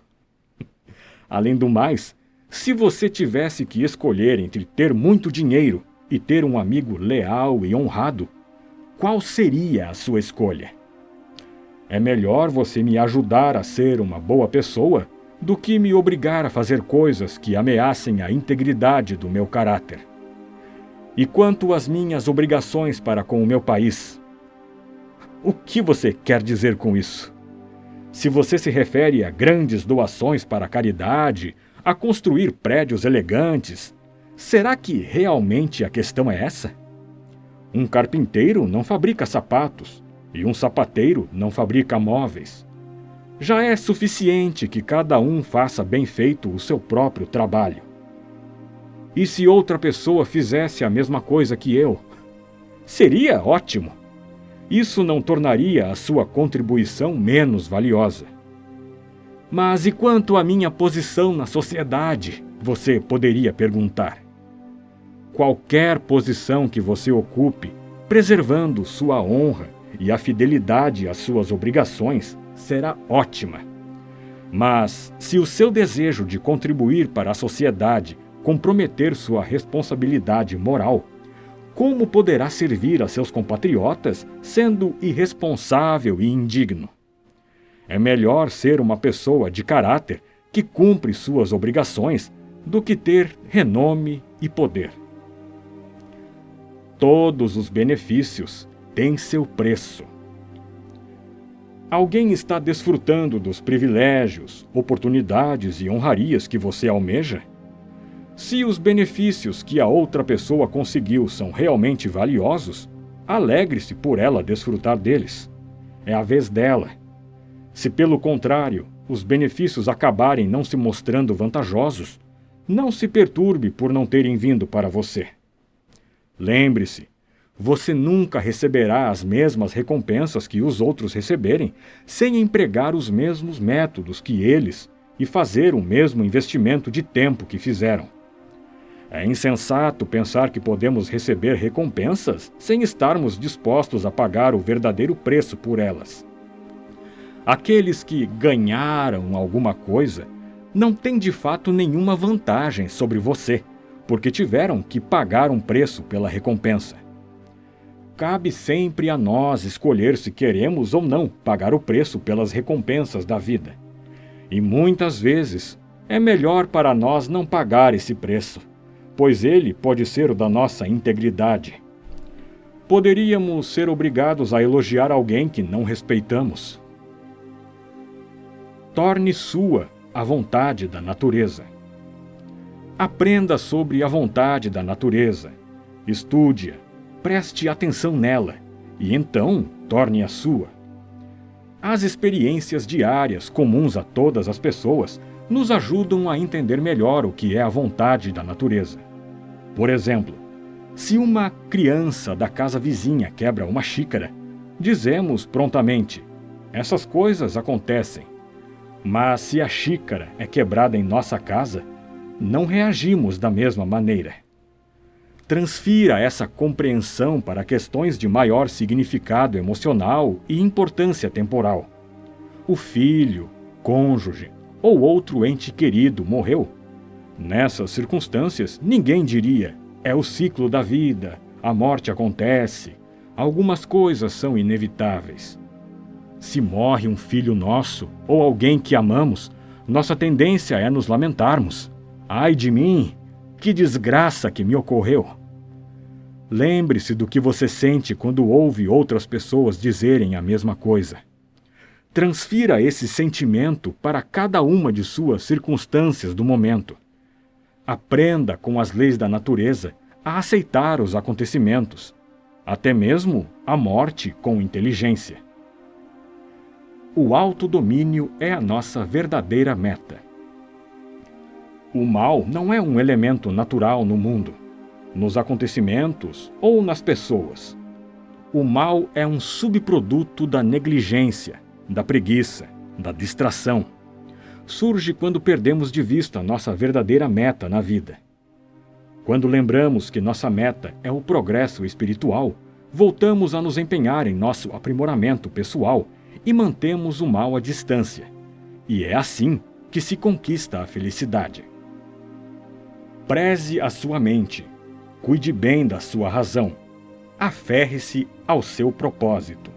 S1: Além do mais, se você tivesse que escolher entre ter muito dinheiro e ter um amigo leal e honrado, qual seria a sua escolha? É melhor você me ajudar a ser uma boa pessoa do que me obrigar a fazer coisas que ameacem a integridade do meu caráter. E quanto às minhas obrigações para com o meu país? O que você quer dizer com isso? Se você se refere a grandes doações para a caridade, a construir prédios elegantes, será que realmente a questão é essa? Um carpinteiro não fabrica sapatos e um sapateiro não fabrica móveis. Já é suficiente que cada um faça bem feito o seu próprio trabalho. E se outra pessoa fizesse a mesma coisa que eu? Seria ótimo. Isso não tornaria a sua contribuição menos valiosa. Mas e quanto à minha posição na sociedade? Você poderia perguntar. Qualquer posição que você ocupe, preservando sua honra e a fidelidade às suas obrigações, será ótima. Mas, se o seu desejo de contribuir para a sociedade comprometer sua responsabilidade moral, como poderá servir a seus compatriotas sendo irresponsável e indigno? É melhor ser uma pessoa de caráter que cumpre suas obrigações do que ter renome e poder. Todos os benefícios têm seu preço. Alguém está desfrutando dos privilégios, oportunidades e honrarias que você almeja? Se os benefícios que a outra pessoa conseguiu são realmente valiosos, alegre-se por ela desfrutar deles. É a vez dela. Se, pelo contrário, os benefícios acabarem não se mostrando vantajosos, não se perturbe por não terem vindo para você. Lembre-se, você nunca receberá as mesmas recompensas que os outros receberem sem empregar os mesmos métodos que eles e fazer o mesmo investimento de tempo que fizeram. É insensato pensar que podemos receber recompensas sem estarmos dispostos a pagar o verdadeiro preço por elas. Aqueles que ganharam alguma coisa não têm de fato nenhuma vantagem sobre você, porque tiveram que pagar um preço pela recompensa. Cabe sempre a nós escolher se queremos ou não pagar o preço pelas recompensas da vida. E muitas vezes é melhor para nós não pagar esse preço, pois ele pode ser o da nossa integridade. Poderíamos ser obrigados a elogiar alguém que não respeitamos. Torne sua a vontade da natureza. Aprenda sobre a vontade da natureza, estude-a, preste atenção nela e então torne-a sua. As experiências diárias comuns a todas as pessoas nos ajudam a entender melhor o que é a vontade da natureza. Por exemplo, se uma criança da casa vizinha quebra uma xícara, dizemos prontamente: essas coisas acontecem. Mas se a xícara é quebrada em nossa casa, não reagimos da mesma maneira. Transfira essa compreensão para questões de maior significado emocional e importância temporal. O filho, cônjuge ou outro ente querido morreu. Nessas circunstâncias, ninguém diria: é o ciclo da vida, a morte acontece, algumas coisas são inevitáveis. Se morre um filho nosso ou alguém que amamos, nossa tendência é nos lamentarmos. Ai de mim, que desgraça que me ocorreu! Lembre-se do que você sente quando ouve outras pessoas dizerem a mesma coisa. Transfira esse sentimento para cada uma de suas circunstâncias do momento. Aprenda com as leis da natureza a aceitar os acontecimentos, até mesmo a morte com inteligência. O autodomínio é a nossa verdadeira meta. O mal não é um elemento natural no mundo, nos acontecimentos ou nas pessoas. O mal é um subproduto da negligência, da preguiça, da distração. Surge quando perdemos de vista nossa verdadeira meta na vida. Quando lembramos que nossa meta é o progresso espiritual, voltamos a nos empenhar em nosso aprimoramento pessoal e mantemos o mal à distância. E é assim que se conquista a felicidade. Preze a sua mente, cuide bem da sua razão, aferre-se ao seu propósito.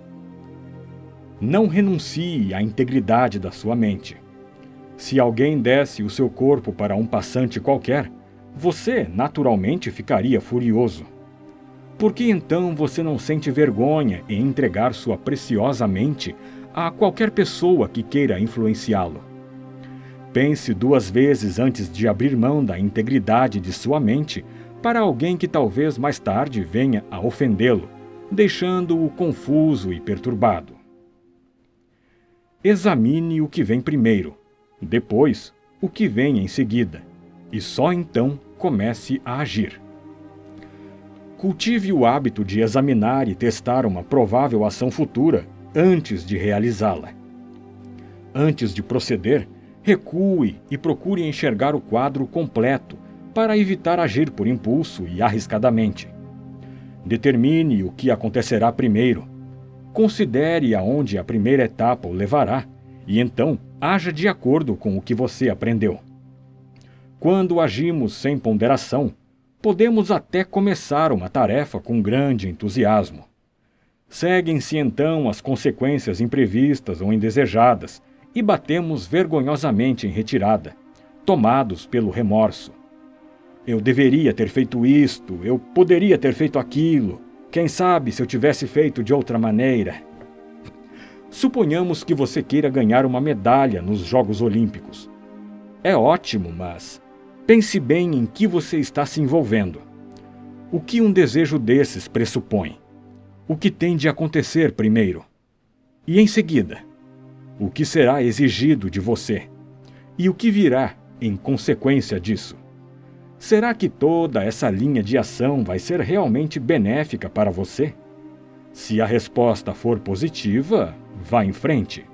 S1: Não renuncie à integridade da sua mente. Se alguém desse o seu corpo para um passante qualquer, você naturalmente ficaria furioso. Por que então você não sente vergonha em entregar sua preciosa mente a qualquer pessoa que queira influenciá-lo? Pense 2 vezes antes de abrir mão da integridade de sua mente para alguém que talvez mais tarde venha a ofendê-lo, deixando-o confuso e perturbado. Examine o que vem primeiro, depois o que vem em seguida, e só então comece a agir. Cultive o hábito de examinar e testar uma provável ação futura antes de realizá-la. Antes de proceder, recue e procure enxergar o quadro completo para evitar agir por impulso e arriscadamente. Determine o que acontecerá primeiro. Considere aonde a primeira etapa o levará e então haja de acordo com o que você aprendeu. Quando agimos sem ponderação, podemos até começar uma tarefa com grande entusiasmo. Seguem-se então as consequências imprevistas ou indesejadas e batemos vergonhosamente em retirada, tomados pelo remorso. Eu deveria ter feito isto, eu poderia ter feito aquilo, quem sabe se eu tivesse feito de outra maneira. Suponhamos que você queira ganhar uma medalha nos Jogos Olímpicos. É ótimo, mas pense bem em que você está se envolvendo. O que um desejo desses pressupõe? O que tem de acontecer primeiro? E em seguida? O que será exigido de você? E o que virá em consequência disso? Será que toda essa linha de ação vai ser realmente benéfica para você? Se a resposta for positiva, vá em frente.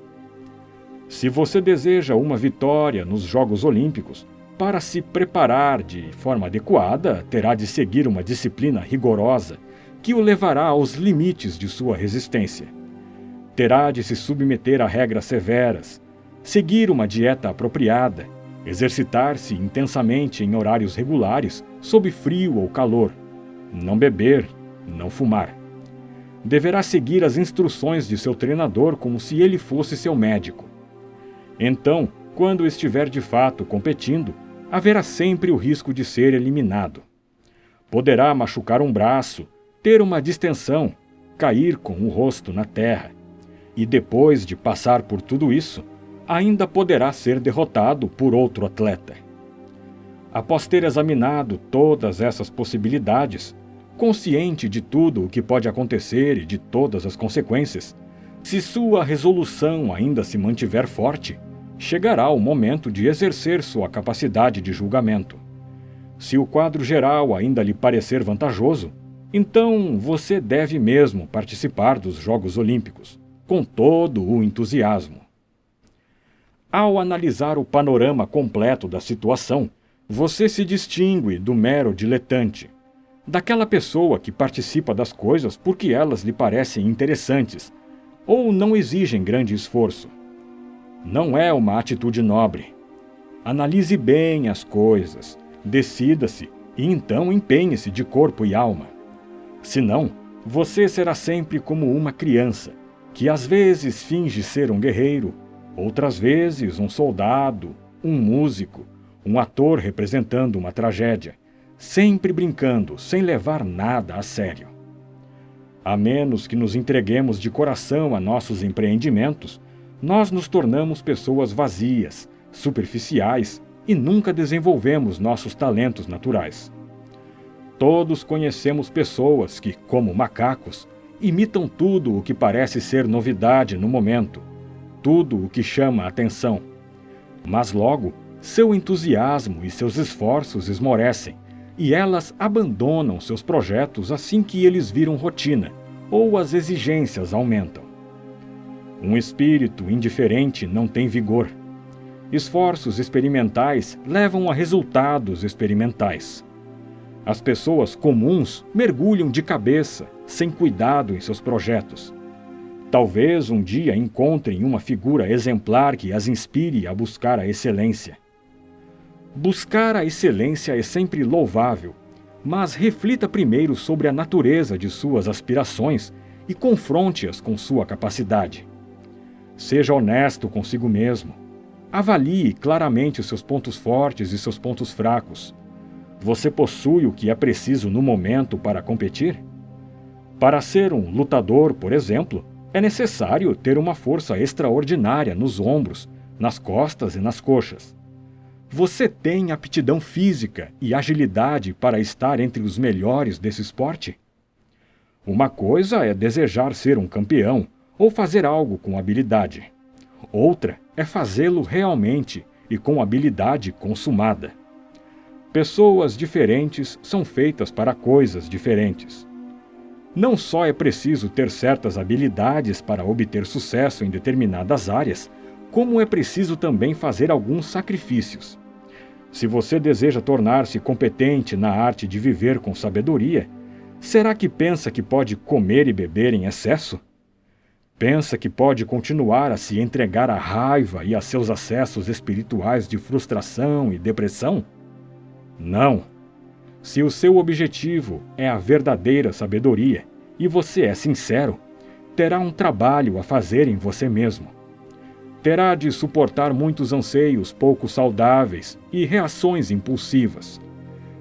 S1: Se você deseja uma vitória nos Jogos Olímpicos, para se preparar de forma adequada, terá de seguir uma disciplina rigorosa que o levará aos limites de sua resistência. Terá de se submeter a regras severas, seguir uma dieta apropriada, exercitar-se intensamente em horários regulares, sob frio ou calor, não beber, não fumar. Deverá seguir as instruções de seu treinador como se ele fosse seu médico. Então, quando estiver de fato competindo, haverá sempre o risco de ser eliminado. Poderá machucar um braço, ter uma distensão, cair com o rosto na terra. E depois de passar por tudo isso, ainda poderá ser derrotado por outro atleta. Após ter examinado todas essas possibilidades, consciente de tudo o que pode acontecer e de todas as consequências, se sua resolução ainda se mantiver forte, chegará o momento de exercer sua capacidade de julgamento. Se o quadro geral ainda lhe parecer vantajoso, então você deve mesmo participar dos Jogos Olímpicos, com todo o entusiasmo. Ao analisar o panorama completo da situação, você se distingue do mero diletante, daquela pessoa que participa das coisas porque elas lhe parecem interessantes ou não exigem grande esforço. Não é uma atitude nobre. Analise bem as coisas, decida-se e então empenhe-se de corpo e alma. Senão, você será sempre como uma criança, que às vezes finge ser um guerreiro, outras vezes um soldado, um músico, um ator representando uma tragédia, sempre brincando, sem levar nada a sério. A menos que nos entreguemos de coração a nossos empreendimentos, nós nos tornamos pessoas vazias, superficiais e nunca desenvolvemos nossos talentos naturais. Todos conhecemos pessoas que, como macacos, imitam tudo o que parece ser novidade no momento, tudo o que chama a atenção. Mas logo, seu entusiasmo e seus esforços esmorecem, e elas abandonam seus projetos assim que eles viram rotina ou as exigências aumentam. Um espírito indiferente não tem vigor. Esforços experimentais levam a resultados experimentais. As pessoas comuns mergulham de cabeça, sem cuidado em seus projetos. Talvez um dia encontrem uma figura exemplar que as inspire a buscar a excelência. Buscar a excelência é sempre louvável, mas reflita primeiro sobre a natureza de suas aspirações e confronte-as com sua capacidade. Seja honesto consigo mesmo. Avalie claramente os seus pontos fortes e seus pontos fracos. Você possui o que é preciso no momento para competir? Para ser um lutador, por exemplo, é necessário ter uma força extraordinária nos ombros, nas costas e nas coxas. Você tem aptidão física e agilidade para estar entre os melhores desse esporte? Uma coisa é desejar ser um campeão ou fazer algo com habilidade. Outra é fazê-lo realmente e com habilidade consumada. Pessoas diferentes são feitas para coisas diferentes. Não só é preciso ter certas habilidades para obter sucesso em determinadas áreas, como é preciso também fazer alguns sacrifícios. Se você deseja tornar-se competente na arte de viver com sabedoria, será que pensa que pode comer e beber em excesso? Pensa que pode continuar a se entregar à raiva e a seus acessos espirituais de frustração e depressão? Não. Se o seu objetivo é a verdadeira sabedoria e você é sincero, terá um trabalho a fazer em você mesmo. Terá de suportar muitos anseios pouco saudáveis e reações impulsivas.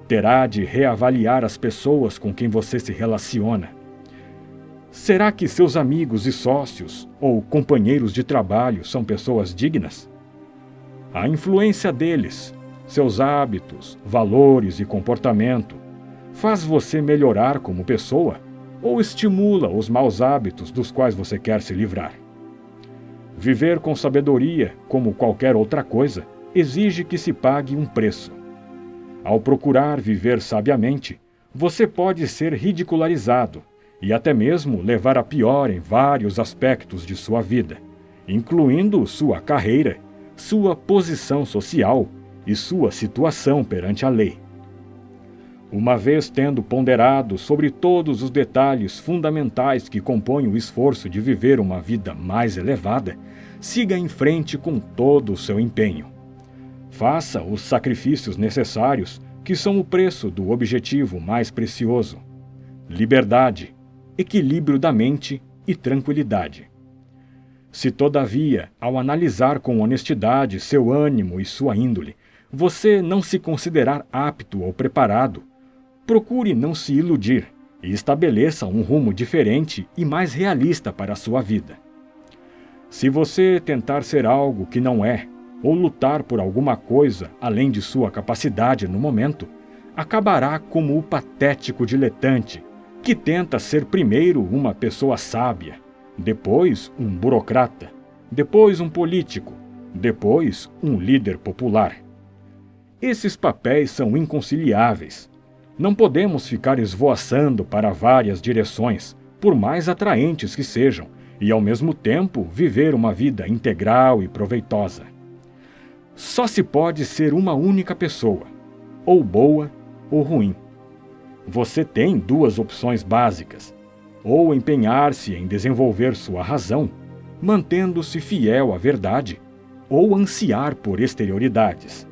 S1: Terá de reavaliar as pessoas com quem você se relaciona. Será que seus amigos e sócios ou companheiros de trabalho são pessoas dignas? A influência deles, seus hábitos, valores e comportamento, faz você melhorar como pessoa ou estimula os maus hábitos dos quais você quer se livrar? Viver com sabedoria, como qualquer outra coisa, exige que se pague um preço. Ao procurar viver sabiamente, você pode ser ridicularizado e até mesmo levar a pior em vários aspectos de sua vida, incluindo sua carreira, sua posição social e sua situação perante a lei. Uma vez tendo ponderado sobre todos os detalhes fundamentais que compõem o esforço de viver uma vida mais elevada, siga em frente com todo o seu empenho. Faça os sacrifícios necessários, que são o preço do objetivo mais precioso: liberdade, equilíbrio da mente e tranquilidade. Se, todavia, ao analisar com honestidade seu ânimo e sua índole, você não se considerar apto ou preparado, procure não se iludir e estabeleça um rumo diferente e mais realista para a sua vida. Se você tentar ser algo que não é, ou lutar por alguma coisa além de sua capacidade no momento, acabará como o patético diletante que tenta ser primeiro uma pessoa sábia, depois um burocrata, depois um político, depois um líder popular. Esses papéis são inconciliáveis. Não podemos ficar esvoaçando para várias direções, por mais atraentes que sejam, e ao mesmo tempo viver uma vida integral e proveitosa. Só se pode ser uma única pessoa, ou boa ou ruim. Você tem duas opções básicas: ou empenhar-se em desenvolver sua razão, mantendo-se fiel à verdade, ou ansiar por exterioridades.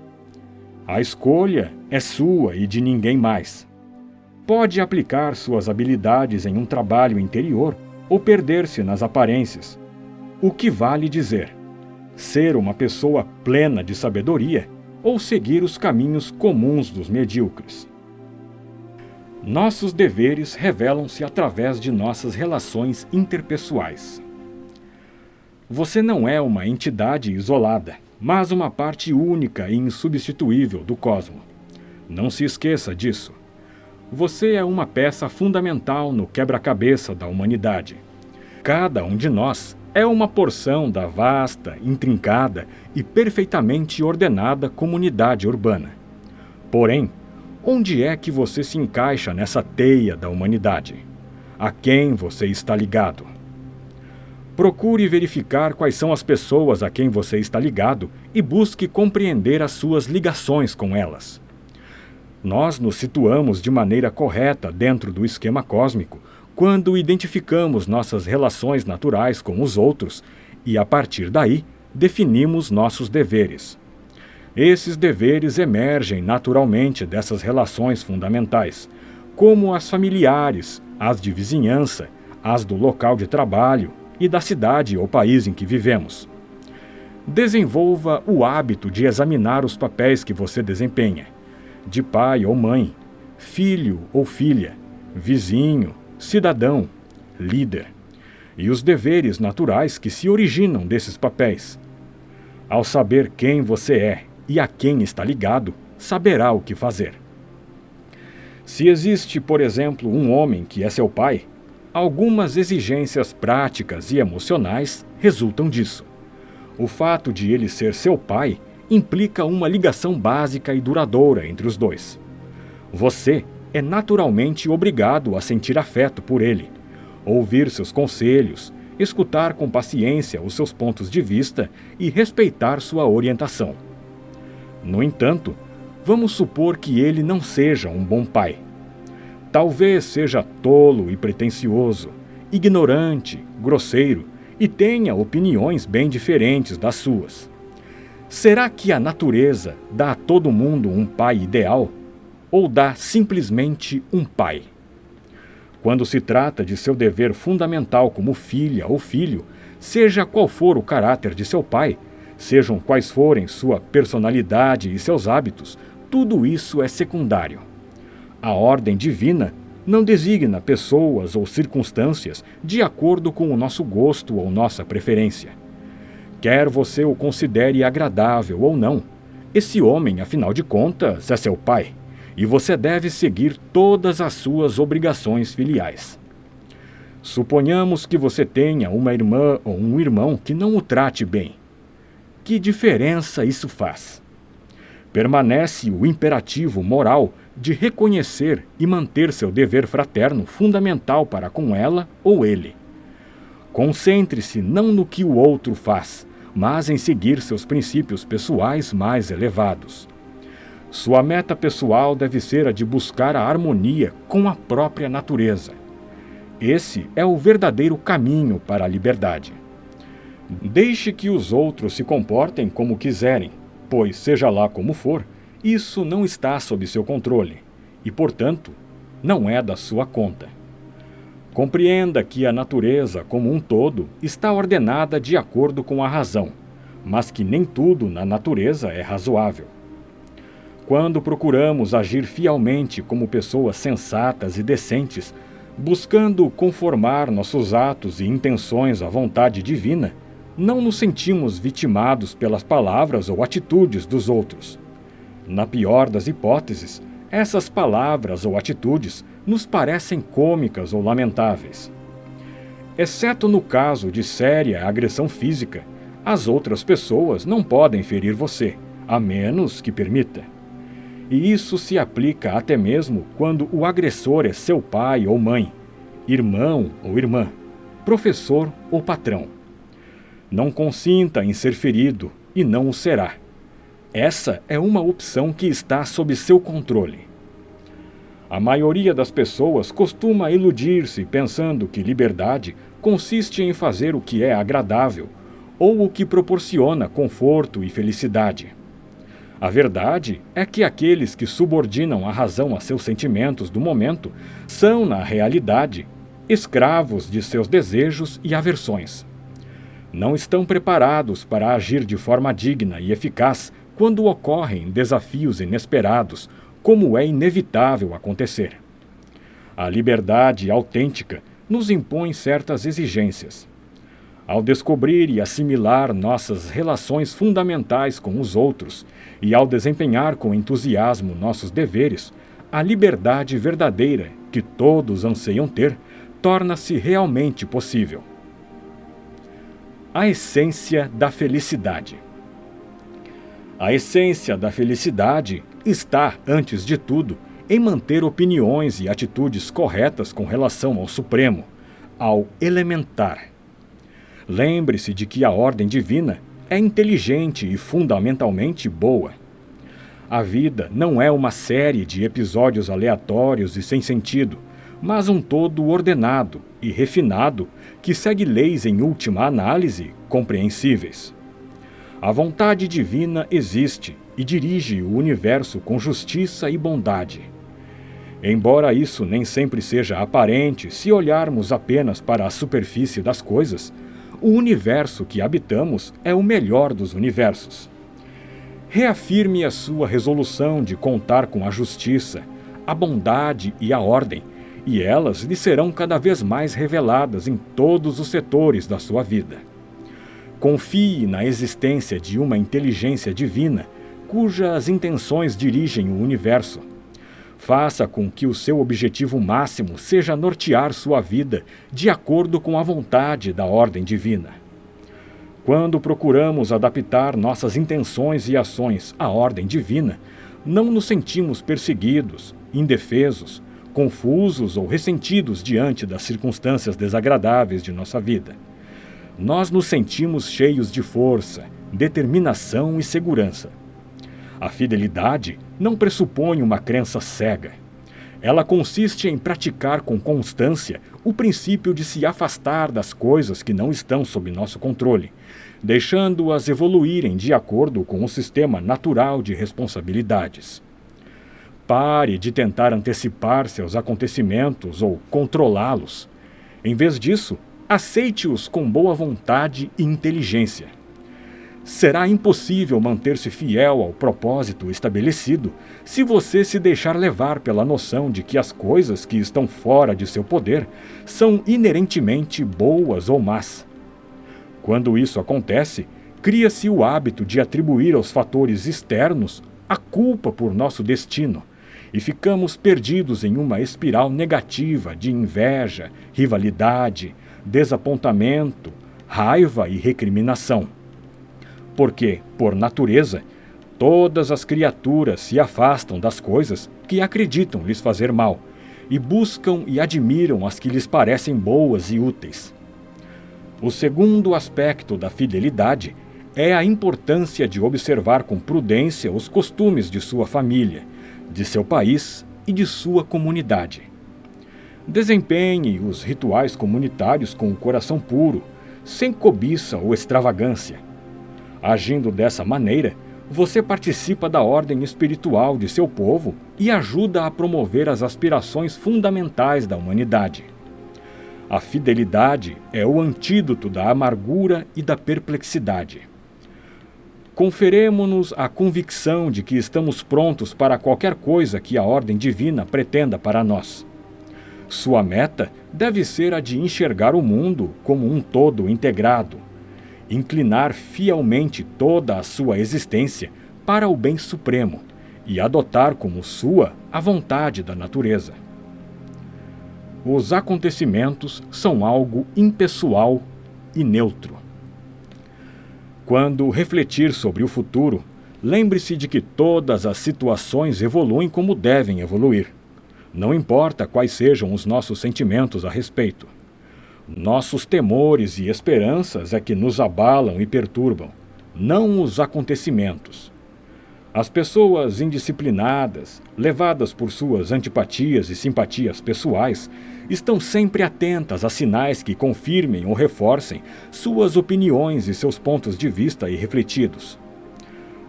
S1: A escolha é sua e de ninguém mais. Pode aplicar suas habilidades em um trabalho interior ou perder-se nas aparências. O que vale dizer? Ser uma pessoa plena de sabedoria ou seguir os caminhos comuns dos medíocres? Nossos deveres revelam-se através de nossas relações interpessoais. Você não é uma entidade isolada, mas uma parte única e insubstituível do cosmo. Não se esqueça disso. Você é uma peça fundamental no quebra-cabeça da humanidade. Cada um de nós é uma porção da vasta, intrincada e perfeitamente ordenada comunidade urbana. Porém, onde é que você se encaixa nessa teia da humanidade? A quem você está ligado? Procure verificar quais são as pessoas a quem você está ligado e busque compreender as suas ligações com elas. Nós nos situamos de maneira correta dentro do esquema cósmico quando identificamos nossas relações naturais com os outros e, a partir daí, definimos nossos deveres. Esses deveres emergem naturalmente dessas relações fundamentais, como as familiares, as de vizinhança, as do local de trabalho e da cidade ou país em que vivemos. Desenvolva o hábito de examinar os papéis que você desempenha, de pai ou mãe, filho ou filha, vizinho, cidadão, líder, e os deveres naturais que se originam desses papéis. Ao saber quem você é e a quem está ligado, saberá o que fazer. Se existe, por exemplo, um homem que é seu pai, algumas exigências práticas e emocionais resultam disso. O fato de ele ser seu pai implica uma ligação básica e duradoura entre os dois. Você é naturalmente obrigado a sentir afeto por ele, ouvir seus conselhos, escutar com paciência os seus pontos de vista e respeitar sua orientação. No entanto, vamos supor que ele não seja um bom pai. Talvez seja tolo e pretensioso, ignorante, grosseiro e tenha opiniões bem diferentes das suas. Será que a natureza dá a todo mundo um pai ideal? Ou dá simplesmente um pai? Quando se trata de seu dever fundamental como filha ou filho, seja qual for o caráter de seu pai, sejam quais forem sua personalidade e seus hábitos, tudo isso é secundário. A ordem divina não designa pessoas ou circunstâncias de acordo com o nosso gosto ou nossa preferência. Quer você o considere agradável ou não, esse homem, afinal de contas, é seu pai, e você deve seguir todas as suas obrigações filiais. Suponhamos que você tenha uma irmã ou um irmão que não o trate bem. Que diferença isso faz? Permanece o imperativo moral de reconhecer e manter seu dever fraterno fundamental para com ela ou ele. Concentre-se não no que o outro faz, mas em seguir seus princípios pessoais mais elevados. Sua meta pessoal deve ser a de buscar a harmonia com a própria natureza. Esse é o verdadeiro caminho para a liberdade. Deixe que os outros se comportem como quiserem, pois, seja lá como for, isso não está sob seu controle e, portanto, não é da sua conta. Compreenda que a natureza, como um todo, está ordenada de acordo com a razão, mas que nem tudo na natureza é razoável. Quando procuramos agir fielmente como pessoas sensatas e decentes, buscando conformar nossos atos e intenções à vontade divina, não nos sentimos vitimados pelas palavras ou atitudes dos outros. Na pior das hipóteses, essas palavras ou atitudes nos parecem cômicas ou lamentáveis. Exceto no caso de séria agressão física, as outras pessoas não podem ferir você, a menos que permita. E isso se aplica até mesmo quando o agressor é seu pai ou mãe, irmão ou irmã, professor ou patrão. Não consinta em ser ferido e não o será. Essa é uma opção que está sob seu controle. A maioria das pessoas costuma iludir-se pensando que liberdade consiste em fazer o que é agradável ou o que proporciona conforto e felicidade. A verdade é que aqueles que subordinam a razão a seus sentimentos do momento são, na realidade, escravos de seus desejos e aversões. Não estão preparados para agir de forma digna e eficaz quando ocorrem desafios inesperados, como é inevitável acontecer. A liberdade autêntica nos impõe certas exigências. Ao descobrir e assimilar nossas relações fundamentais com os outros e ao desempenhar com entusiasmo nossos deveres, a liberdade verdadeira que todos anseiam ter torna-se realmente possível. A essência da felicidade. A essência da felicidade está, antes de tudo, em manter opiniões e atitudes corretas com relação ao Supremo, ao elementar. Lembre-se de que a ordem divina é inteligente e fundamentalmente boa. A vida não é uma série de episódios aleatórios e sem sentido, mas um todo ordenado e refinado que segue leis em última análise compreensíveis. A vontade divina existe e dirige o universo com justiça e bondade. Embora isso nem sempre seja aparente se olharmos apenas para a superfície das coisas, o universo que habitamos é o melhor dos universos. Reafirme a sua resolução de contar com a justiça, a bondade e a ordem, e elas lhe serão cada vez mais reveladas em todos os setores da sua vida. Confie na existência de uma inteligência divina, cujas intenções dirigem o universo. Faça com que o seu objetivo máximo seja nortear sua vida de acordo com a vontade da ordem divina. Quando procuramos adaptar nossas intenções e ações à ordem divina, não nos sentimos perseguidos, indefesos, confusos ou ressentidos diante das circunstâncias desagradáveis de nossa vida. Nós nos sentimos cheios de força, determinação e segurança. A fidelidade não pressupõe uma crença cega. Ela consiste em praticar com constância o princípio de se afastar das coisas que não estão sob nosso controle, deixando-as evoluírem de acordo com o sistema natural de responsabilidades. Pare de tentar antecipar-se aos acontecimentos ou controlá-los. Em vez disso, aceite-os com boa vontade e inteligência. Será impossível manter-se fiel ao propósito estabelecido se você se deixar levar pela noção de que as coisas que estão fora de seu poder são inerentemente boas ou más. Quando isso acontece, cria-se o hábito de atribuir aos fatores externos a culpa por nosso destino, e ficamos perdidos em uma espiral negativa de inveja, rivalidade, desapontamento, raiva e recriminação. Porque, por natureza, todas as criaturas se afastam das coisas que acreditam lhes fazer mal e buscam e admiram as que lhes parecem boas e úteis. O segundo aspecto da fidelidade é a importância de observar com prudência os costumes de sua família, de seu país e de sua comunidade. Desempenhe os rituais comunitários com o coração puro, sem cobiça ou extravagância. Agindo dessa maneira, você participa da ordem espiritual de seu povo e ajuda a promover as aspirações fundamentais da humanidade. A fidelidade é o antídoto da amargura e da perplexidade. Conferemo-nos a convicção de que estamos prontos para qualquer coisa que a ordem divina pretenda para nós. Sua meta deve ser a de enxergar o mundo como um todo integrado, inclinar fielmente toda a sua existência para o bem supremo e adotar como sua a vontade da natureza. Os acontecimentos são algo impessoal e neutro. Quando refletir sobre o futuro, lembre-se de que todas as situações evoluem como devem evoluir. Não importa quais sejam os nossos sentimentos a respeito. Nossos temores e esperanças é que nos abalam e perturbam, não os acontecimentos. As pessoas indisciplinadas, levadas por suas antipatias e simpatias pessoais, estão sempre atentas a sinais que confirmem ou reforcem suas opiniões e seus pontos de vista irrefletidos.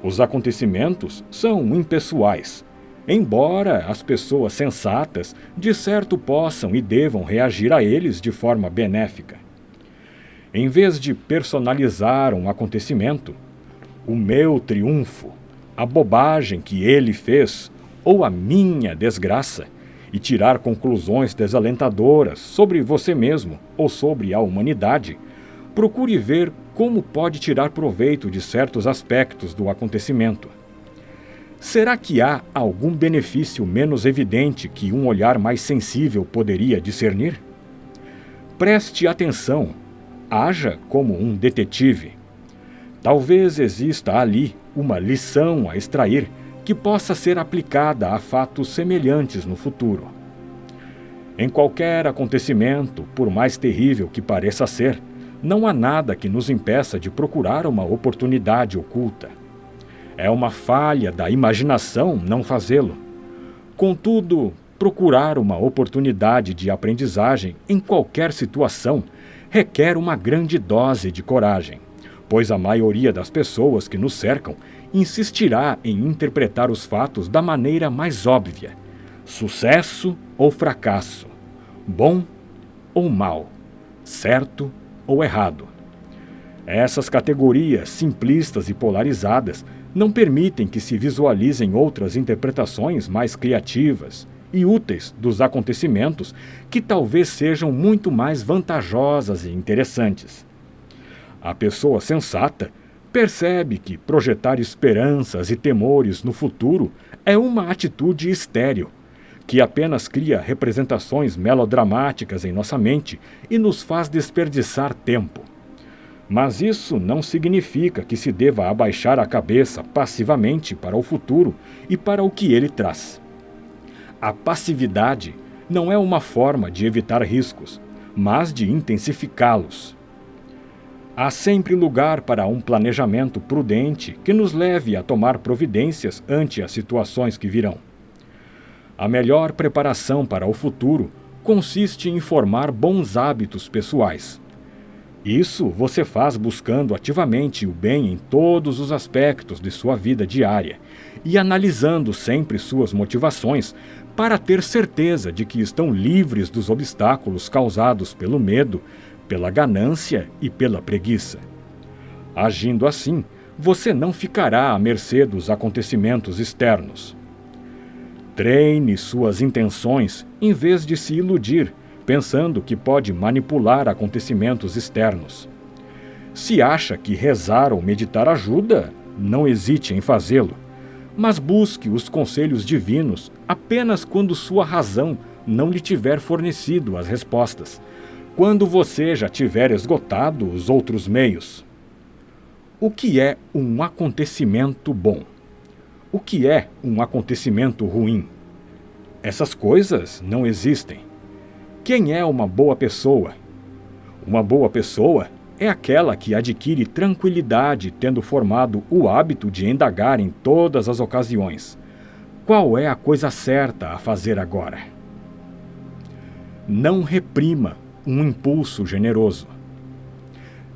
S1: Os acontecimentos são impessoais, embora as pessoas sensatas de certo possam e devam reagir a eles de forma benéfica. Em vez de personalizar um acontecimento, o meu triunfo, a bobagem que ele fez ou a minha desgraça, e tirar conclusões desalentadoras sobre você mesmo ou sobre a humanidade, procure ver como pode tirar proveito de certos aspectos do acontecimento. Será que há algum benefício menos evidente que um olhar mais sensível poderia discernir? Preste atenção, haja como um detetive. Talvez exista ali uma lição a extrair que possa ser aplicada a fatos semelhantes no futuro. Em qualquer acontecimento, por mais terrível que pareça ser, não há nada que nos impeça de procurar uma oportunidade oculta. É uma falha da imaginação não fazê-lo. Contudo, procurar uma oportunidade de aprendizagem em qualquer situação requer uma grande dose de coragem, pois a maioria das pessoas que nos cercam insistirá em interpretar os fatos da maneira mais óbvia: sucesso ou fracasso, bom ou mal, certo ou errado. Essas categorias simplistas e polarizadas não permitem que se visualizem outras interpretações mais criativas e úteis dos acontecimentos que talvez sejam muito mais vantajosas e interessantes. A pessoa sensata percebe que projetar esperanças e temores no futuro é uma atitude estéril, que apenas cria representações melodramáticas em nossa mente e nos faz desperdiçar tempo. Mas isso não significa que se deva abaixar a cabeça passivamente para o futuro e para o que ele traz. A passividade não é uma forma de evitar riscos, mas de intensificá-los. Há sempre lugar para um planejamento prudente que nos leve a tomar providências ante as situações que virão. A melhor preparação para o futuro consiste em formar bons hábitos pessoais. Isso você faz buscando ativamente o bem em todos os aspectos de sua vida diária e analisando sempre suas motivações para ter certeza de que estão livres dos obstáculos causados pelo medo, pela ganância e pela preguiça. Agindo assim, você não ficará à mercê dos acontecimentos externos. Treine suas intenções em vez de se iludir, pensando que pode manipular acontecimentos externos. Se acha que rezar ou meditar ajuda, não hesite em fazê-lo, mas busque os conselhos divinos apenas quando sua razão não lhe tiver fornecido as respostas, quando você já tiver esgotado os outros meios. O que é um acontecimento bom? O que é um acontecimento ruim? Essas coisas não existem. Quem é uma boa pessoa? Uma boa pessoa é aquela que adquire tranquilidade tendo formado o hábito de indagar em todas as ocasiões: qual é a coisa certa a fazer agora? Não reprima um impulso generoso.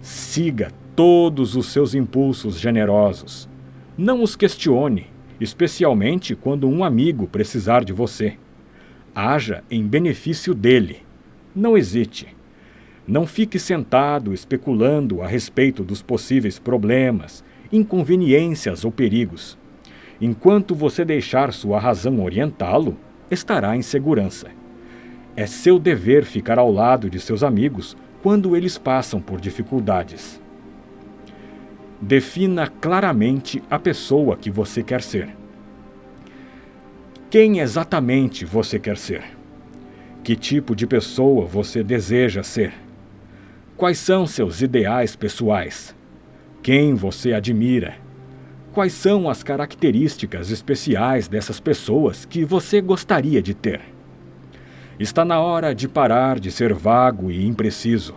S1: Siga todos os seus impulsos generosos. Não os questione, especialmente quando um amigo precisar de você. Haja em benefício dele. Não hesite. Não fique sentado especulando a respeito dos possíveis problemas, inconveniências ou perigos. Enquanto você deixar sua razão orientá-lo, estará em segurança. É seu dever ficar ao lado de seus amigos quando eles passam por dificuldades. defina claramente a pessoa que você quer ser. Quem exatamente você quer ser? Que tipo de pessoa você deseja ser? Quais são seus ideais pessoais? Quem você admira? Quais são as características especiais dessas pessoas que você gostaria de ter? Está na hora de parar de ser vago e impreciso.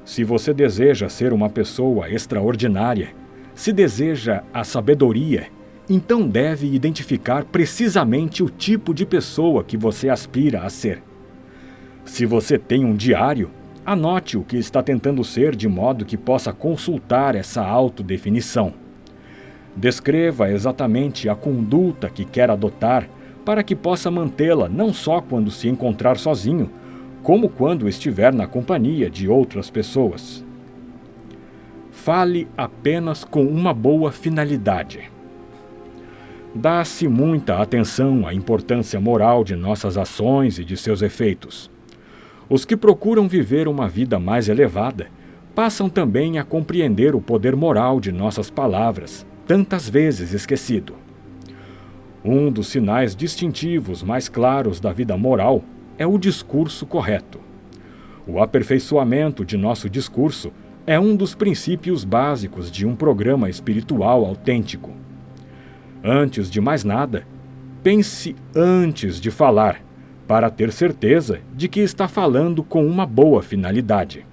S1: Se você deseja ser uma pessoa extraordinária, se deseja a sabedoria, então deve identificar precisamente o tipo de pessoa que você aspira a ser. Se você tem um diário, anote o que está tentando ser de modo que possa consultar essa autodefinição. Descreva exatamente a conduta que quer adotar para que possa mantê-la não só quando se encontrar sozinho, como quando estiver na companhia de outras pessoas. Fale apenas com uma boa finalidade. Dá-se muita atenção à importância moral de nossas ações e de seus efeitos. Os que procuram viver uma vida mais elevada passam também a compreender o poder moral de nossas palavras, tantas vezes esquecido. Um dos sinais distintivos mais claros da vida moral é o discurso correto. O aperfeiçoamento de nosso discurso é um dos princípios básicos de um programa espiritual autêntico. Antes de mais nada, pense antes de falar, para ter certeza de que está falando com uma boa finalidade.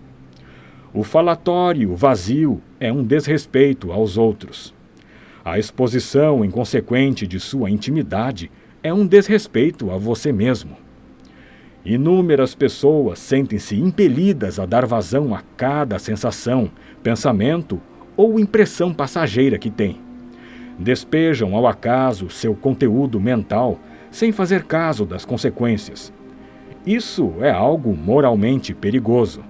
S1: O falatório vazio é um desrespeito aos outros. A exposição inconsequente de sua intimidade é um desrespeito a você mesmo. Inúmeras pessoas sentem-se impelidas a dar vazão a cada sensação, pensamento ou impressão passageira que têm. Despejam ao acaso seu conteúdo mental sem fazer caso das consequências. Isso é algo moralmente perigoso.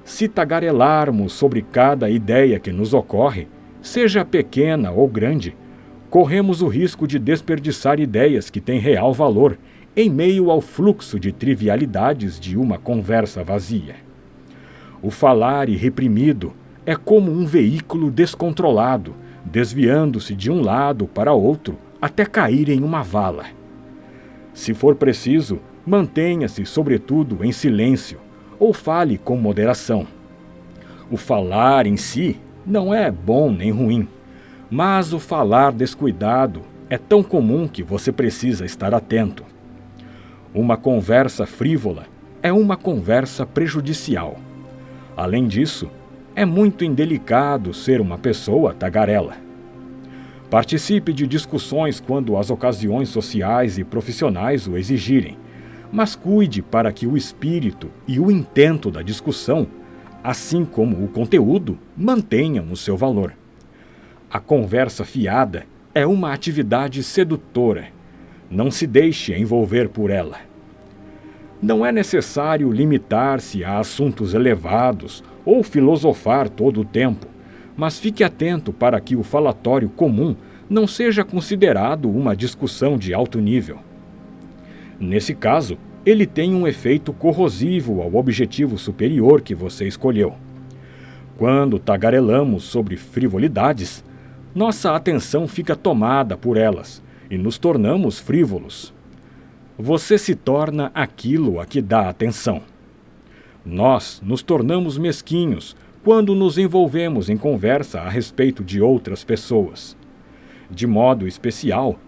S1: Se tagarelarmos sobre cada ideia que nos ocorre, seja pequena ou grande, corremos o risco de desperdiçar ideias que têm real valor em meio ao fluxo de trivialidades de uma conversa vazia. O falar irreprimido é como um veículo descontrolado, desviando-se de um lado para outro até cair em uma vala. Se for preciso, mantenha-se, sobretudo, em silêncio, ou fale com moderação. O falar em si não é bom nem ruim, mas o falar descuidado é tão comum que você precisa estar atento. Uma conversa frívola é uma conversa prejudicial. Além disso, é muito indelicado ser uma pessoa tagarela. Participe de discussões quando as ocasiões sociais e profissionais o exigirem, mas cuide para que o espírito e o intento da discussão, assim como o conteúdo, mantenham o seu valor. A conversa fiada é uma atividade sedutora. Não se deixe envolver por ela. Não é necessário limitar-se a assuntos elevados ou filosofar todo o tempo, mas fique atento para que o falatório comum não seja considerado uma discussão de alto nível. Nesse caso, ele tem um efeito corrosivo ao objetivo superior que você escolheu. Quando tagarelamos sobre frivolidades, nossa atenção fica tomada por elas e nos tornamos frívolos. Você se torna aquilo a que dá atenção. Nós nos tornamos mesquinhos quando nos envolvemos em conversa a respeito de outras pessoas. De modo especial,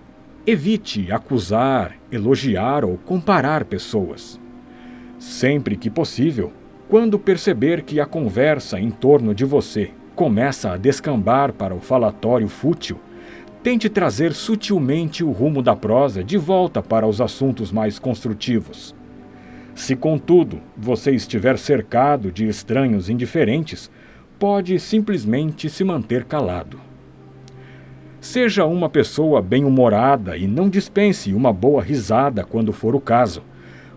S1: evite acusar, elogiar ou comparar pessoas. Sempre que possível, quando perceber que a conversa em torno de você começa a descambar para o falatório fútil, tente trazer sutilmente o rumo da prosa de volta para os assuntos mais construtivos. Se, contudo, você estiver cercado de estranhos indiferentes, pode simplesmente se manter calado. Seja uma pessoa bem-humorada e não dispense uma boa risada quando for o caso,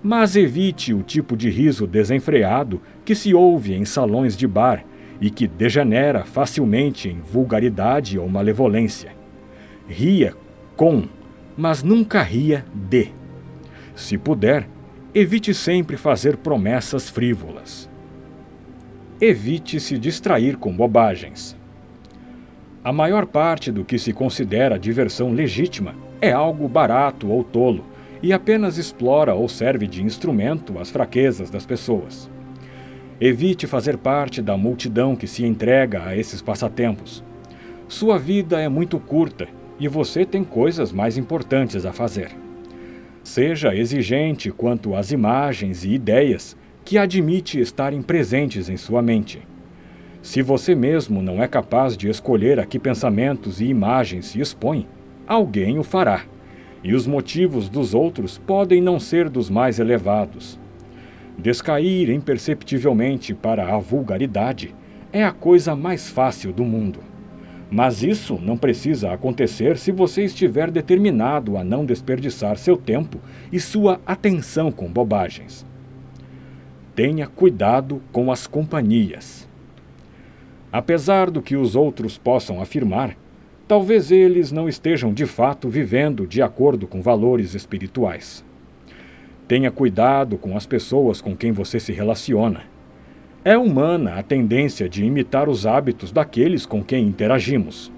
S1: mas evite o tipo de riso desenfreado que se ouve em salões de bar e que degenera facilmente em vulgaridade ou malevolência. Ria com, mas nunca ria de. Se puder, evite sempre fazer promessas frívolas. Evite se distrair com bobagens. A maior parte do que se considera diversão legítima é algo barato ou tolo e apenas explora ou serve de instrumento às fraquezas das pessoas. Evite fazer parte da multidão que se entrega a esses passatempos. Sua vida é muito curta e você tem coisas mais importantes a fazer. Seja exigente quanto às imagens e ideias que admite estarem presentes em sua mente. Se você mesmo não é capaz de escolher a que pensamentos e imagens se expõe, alguém o fará, e os motivos dos outros podem não ser dos mais elevados. Descair imperceptivelmente para a vulgaridade é a coisa mais fácil do mundo. Mas isso não precisa acontecer se você estiver determinado a não desperdiçar seu tempo e sua atenção com bobagens. Tenha cuidado com as companhias. Apesar do que os outros possam afirmar, talvez eles não estejam de fato vivendo de acordo com valores espirituais. Tenha cuidado com as pessoas com quem você se relaciona. É humana a tendência de imitar os hábitos daqueles com quem interagimos.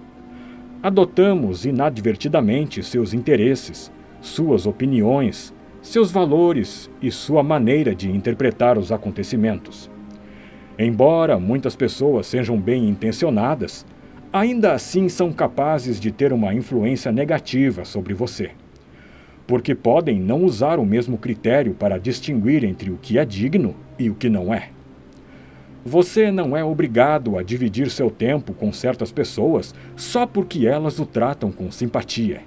S1: Adotamos inadvertidamente seus interesses, suas opiniões, seus valores e sua maneira de interpretar os acontecimentos. Embora muitas pessoas sejam bem intencionadas, ainda assim são capazes de ter uma influência negativa sobre você. Porque podem não usar o mesmo critério para distinguir entre o que é digno e o que não é. Você não é obrigado a dividir seu tempo com certas pessoas só porque elas o tratam com simpatia.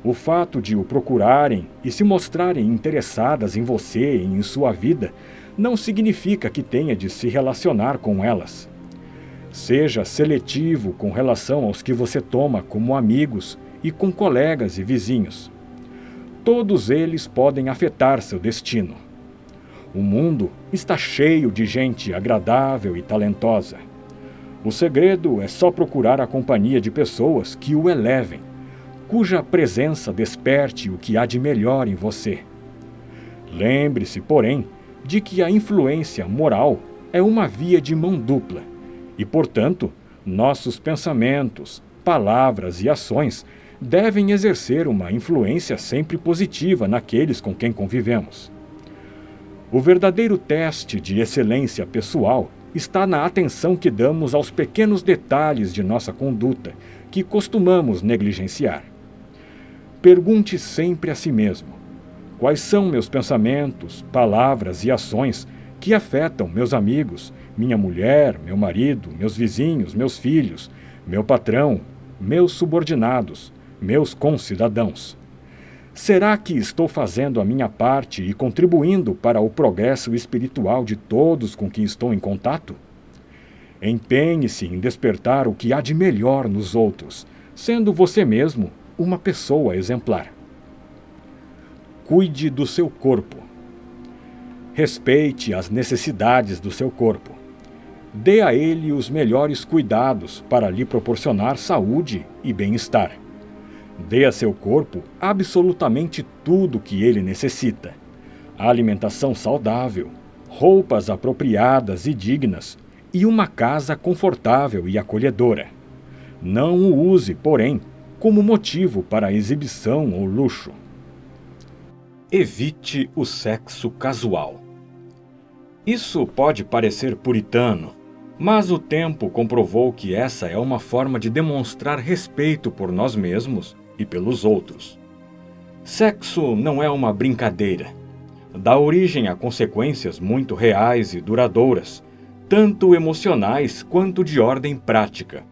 S1: O fato de o procurarem e se mostrarem interessadas em você e em sua vida não significa que tenha de se relacionar com elas. Seja seletivo com relação aos que você toma como amigos e com colegas e vizinhos. Todos eles podem afetar seu destino. O mundo está cheio de gente agradável e talentosa. O segredo é só procurar a companhia de pessoas que o elevem, cuja presença desperte o que há de melhor em você. Lembre-se, porém, de que a influência moral é uma via de mão dupla e, portanto, nossos pensamentos, palavras e ações devem exercer uma influência sempre positiva naqueles com quem convivemos. O verdadeiro teste de excelência pessoal está na atenção que damos aos pequenos detalhes de nossa conduta, que costumamos negligenciar. Pergunte sempre a si mesmo: quais são meus pensamentos, palavras e ações que afetam meus amigos, minha mulher, meu marido, meus vizinhos, meus filhos, meu patrão, meus subordinados, meus concidadãos? Será que estou fazendo a minha parte e contribuindo para o progresso espiritual de todos com quem estou em contato? Empenhe-se em despertar o que há de melhor nos outros, sendo você mesmo uma pessoa exemplar. Cuide do seu corpo. Respeite as necessidades do seu corpo. Dê a ele os melhores cuidados para lhe proporcionar saúde e bem-estar. Dê a seu corpo absolutamente tudo o que ele necessita: alimentação saudável, roupas apropriadas e dignas e uma casa confortável e acolhedora. Não o use, porém, como motivo para exibição ou luxo. Evite o sexo casual. Isso pode parecer puritano, mas o tempo comprovou que essa é uma forma de demonstrar respeito por nós mesmos e pelos outros. Sexo não é uma brincadeira. Dá origem a consequências muito reais e duradouras, tanto emocionais quanto de ordem prática.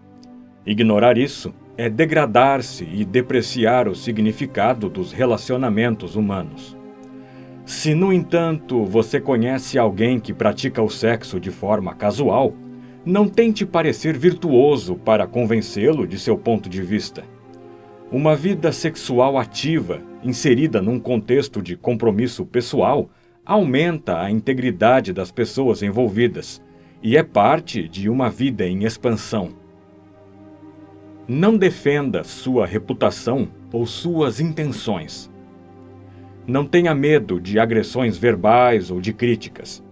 S1: Ignorar isso é degradar-se e depreciar o significado dos relacionamentos humanos. Se, no entanto, você conhece alguém que pratica o sexo de forma casual, não tente parecer virtuoso para convencê-lo de seu ponto de vista. Uma vida sexual ativa, inserida num contexto de compromisso pessoal, aumenta a integridade das pessoas envolvidas e é parte de uma vida em expansão. Não defenda sua reputação ou suas intenções. Não tenha medo de agressões verbais ou de críticas.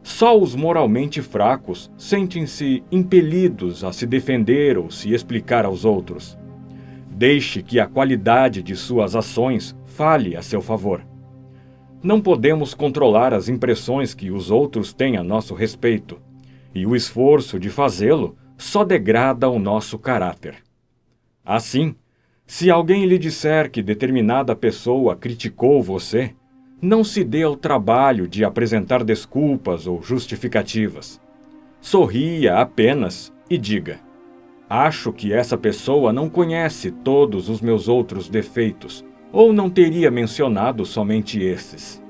S1: Só os moralmente fracos sentem-se impelidos a se defender ou se explicar aos outros. Deixe que a qualidade de suas ações fale a seu favor. Não podemos controlar as impressões que os outros têm a nosso respeito, e o esforço de fazê-lo só degrada o nosso caráter. Assim, se alguém lhe disser que determinada pessoa criticou você, não se dê ao trabalho de apresentar desculpas ou justificativas. Sorria apenas e diga: acho que essa pessoa não conhece todos os meus outros defeitos, ou não teria mencionado somente esses.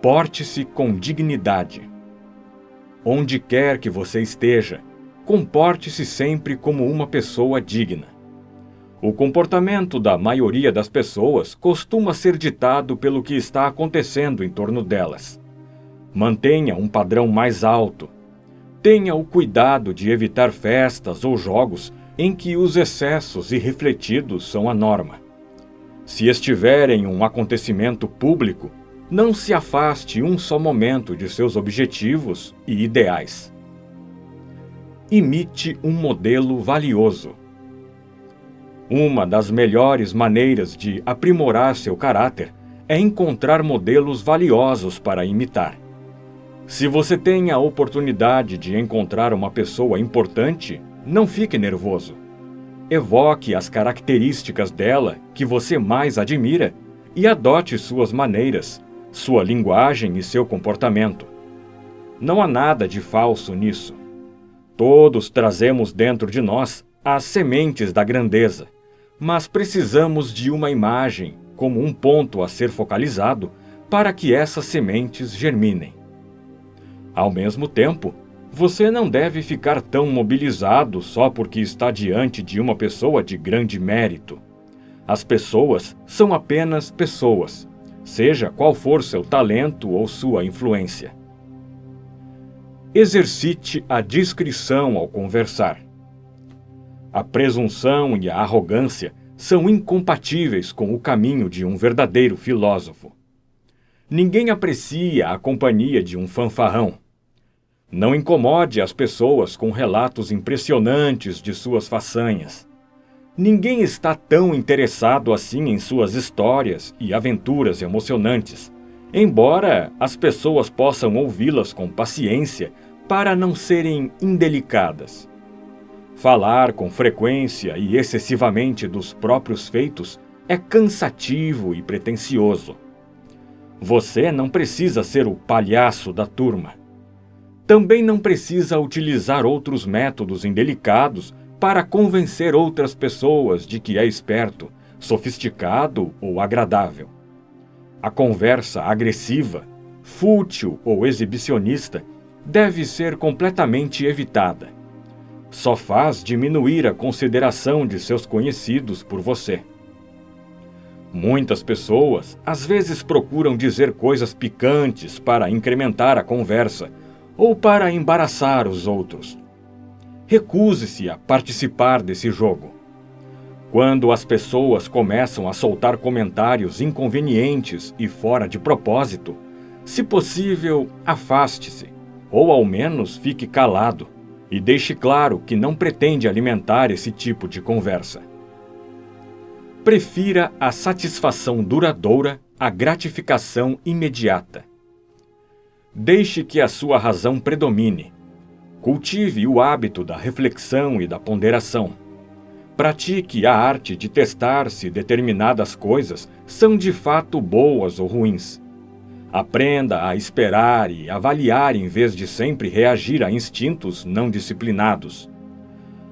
S1: Porte-se com dignidade. Onde quer que você esteja, comporte-se sempre como uma pessoa digna. O comportamento da maioria das pessoas costuma ser ditado pelo que está acontecendo em torno delas. Mantenha um padrão mais alto. Tenha o cuidado de evitar festas ou jogos em que os excessos irrefletidos são a norma. Se estiver em um acontecimento público, não se afaste um só momento de seus objetivos e ideais. Imite um modelo valioso. Uma das melhores maneiras de aprimorar seu caráter é encontrar modelos valiosos para imitar. Se você tem a oportunidade de encontrar uma pessoa importante, não fique nervoso. Evoque as características dela que você mais admira e adote suas maneiras, sua linguagem e seu comportamento. Não há nada de falso nisso. Todos trazemos dentro de nós as sementes da grandeza, mas precisamos de uma imagem como um ponto a ser focalizado para que essas sementes germinem. Ao mesmo tempo, você não deve ficar tão mobilizado só porque está diante de uma pessoa de grande mérito. As pessoas são apenas pessoas, seja qual for seu talento ou sua influência. Exercite a discrição ao conversar. A presunção e a arrogância são incompatíveis com o caminho de um verdadeiro filósofo. Ninguém aprecia a companhia de um fanfarrão. Não incomode as pessoas com relatos impressionantes de suas façanhas. Ninguém está tão interessado assim em suas histórias e aventuras emocionantes, embora as pessoas possam ouvi-las com paciência para não serem indelicadas. Falar com frequência e excessivamente dos próprios feitos é cansativo e pretensioso. Você não precisa ser o palhaço da turma. Também não precisa utilizar outros métodos indelicados para convencer outras pessoas de que é esperto, sofisticado ou agradável. A conversa agressiva, fútil ou exibicionista deve ser completamente evitada. Só faz diminuir a consideração de seus conhecidos por você. Muitas pessoas às vezes procuram dizer coisas picantes para incrementar a conversa ou para embaraçar os outros. Recuse-se a participar desse jogo. Quando as pessoas começam a soltar comentários inconvenientes e fora de propósito, se possível, afaste-se, ou ao menos fique calado, e deixe claro que não pretende alimentar esse tipo de conversa. Prefira a satisfação duradoura à gratificação imediata. Deixe que a sua razão predomine. Cultive o hábito da reflexão e da ponderação. Pratique a arte de testar se determinadas coisas são de fato boas ou ruins. Aprenda a esperar e avaliar em vez de sempre reagir a instintos não disciplinados.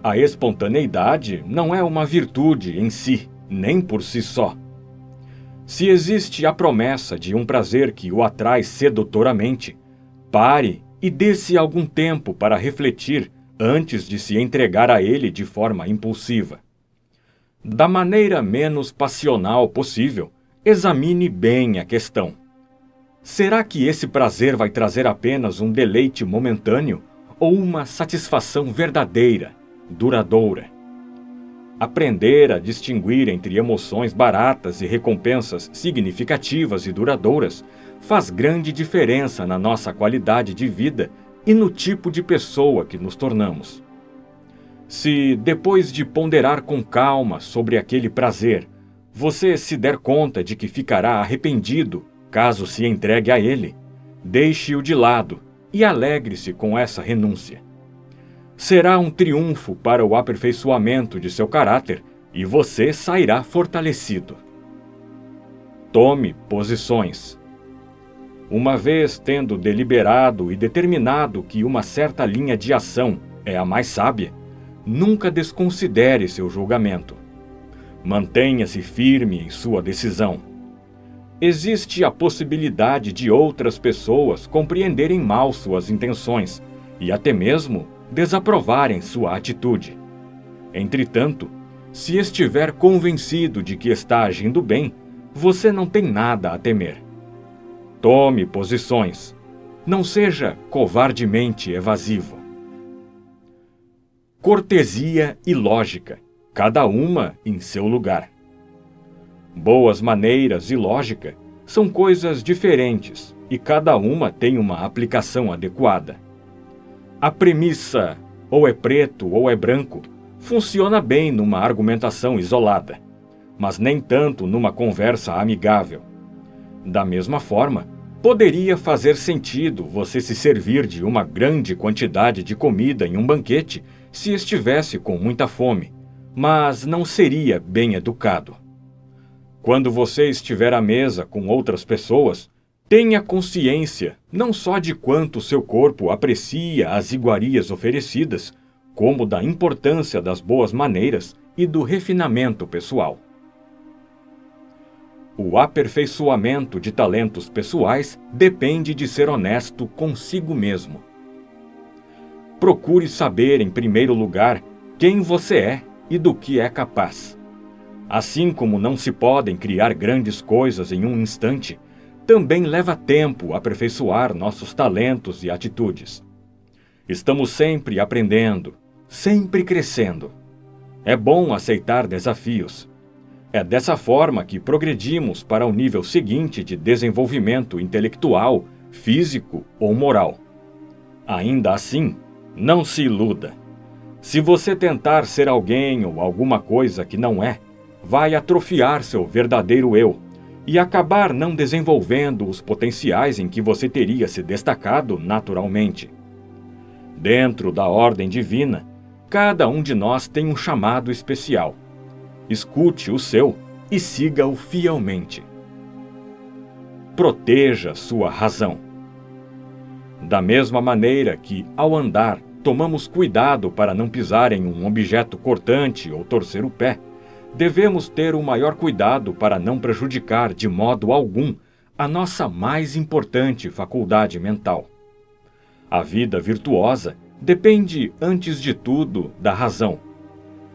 S1: A espontaneidade não é uma virtude em si, nem por si só. Se existe a promessa de um prazer que o atrai sedutoramente, pare e dê-se algum tempo para refletir antes de se entregar a ele de forma impulsiva. Da maneira menos passional possível, examine bem a questão. Será que esse prazer vai trazer apenas um deleite momentâneo ou uma satisfação verdadeira, duradoura? Aprender a distinguir entre emoções baratas e recompensas significativas e duradouras faz grande diferença na nossa qualidade de vida e no tipo de pessoa que nos tornamos. Se, depois de ponderar com calma sobre aquele prazer, você se der conta de que ficará arrependido caso se entregue a ele, deixe-o de lado e alegre-se com essa renúncia. Será um triunfo para o aperfeiçoamento de seu caráter e você sairá fortalecido. Tome posições. Uma vez tendo deliberado e determinado que uma certa linha de ação é a mais sábia, nunca desconsidere seu julgamento. Mantenha-se firme em sua decisão. Existe a possibilidade de outras pessoas compreenderem mal suas intenções e até mesmo desaprovarem sua atitude. Entretanto, se estiver convencido de que está agindo bem, você não tem nada a temer. Tome posições. Não seja covardemente evasivo. Cortesia e lógica, cada uma em seu lugar. Boas maneiras e lógica são coisas diferentes e cada uma tem uma aplicação adequada. A premissa, ou é preto ou é branco, funciona bem numa argumentação isolada, mas nem tanto numa conversa amigável. Da mesma forma, poderia fazer sentido você se servir de uma grande quantidade de comida em um banquete se estivesse com muita fome, mas não seria bem educado. Quando você estiver à mesa com outras pessoas, tenha consciência não só de quanto seu corpo aprecia as iguarias oferecidas, como da importância das boas maneiras e do refinamento pessoal. O aperfeiçoamento de talentos pessoais depende de ser honesto consigo mesmo. Procure saber, em primeiro lugar, quem você é e do que é capaz. Assim como não se podem criar grandes coisas em um instante, também leva tempo aperfeiçoar nossos talentos e atitudes. Estamos sempre aprendendo, sempre crescendo. É bom aceitar desafios. É dessa forma que progredimos para o nível seguinte de desenvolvimento intelectual, físico ou moral. Ainda assim, não se iluda. Se você tentar ser alguém ou alguma coisa que não é, vai atrofiar seu verdadeiro eu e acabar não desenvolvendo os potenciais em que você teria se destacado naturalmente. Dentro da ordem divina, cada um de nós tem um chamado especial. Escute o seu e siga-o fielmente. Proteja sua razão. Da mesma maneira que, ao andar, tomamos cuidado para não pisar em um objeto cortante ou torcer o pé, devemos ter o maior cuidado para não prejudicar de modo algum a nossa mais importante faculdade mental. A vida virtuosa depende, antes de tudo, da razão.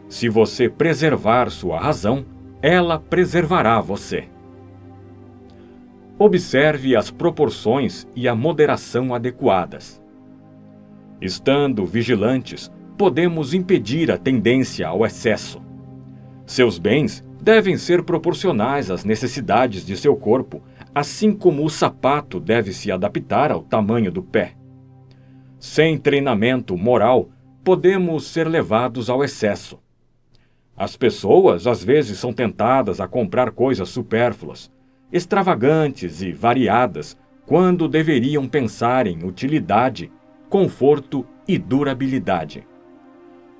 S1: Se você preservar sua razão, ela preservará você. Observe as proporções e a moderação adequadas. Estando vigilantes, podemos impedir a tendência ao excesso. Seus bens devem ser proporcionais às necessidades de seu corpo, assim como o sapato deve se adaptar ao tamanho do pé. Sem treinamento moral, podemos ser levados ao excesso. As pessoas às vezes são tentadas a comprar coisas supérfluas, extravagantes e variadas, quando deveriam pensar em utilidade, conforto e durabilidade.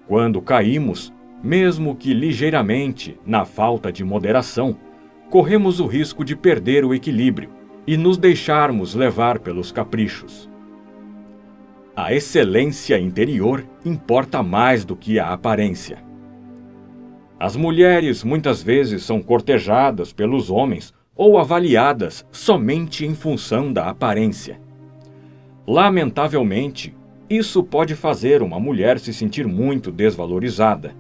S1: Quando caímos, mesmo que ligeiramente, na falta de moderação, corremos o risco de perder o equilíbrio e nos deixarmos levar pelos caprichos. A excelência interior importa mais do que a aparência. As mulheres muitas vezes são cortejadas pelos homens ou avaliadas somente em função da aparência. Lamentavelmente, isso pode fazer uma mulher se sentir muito desvalorizada,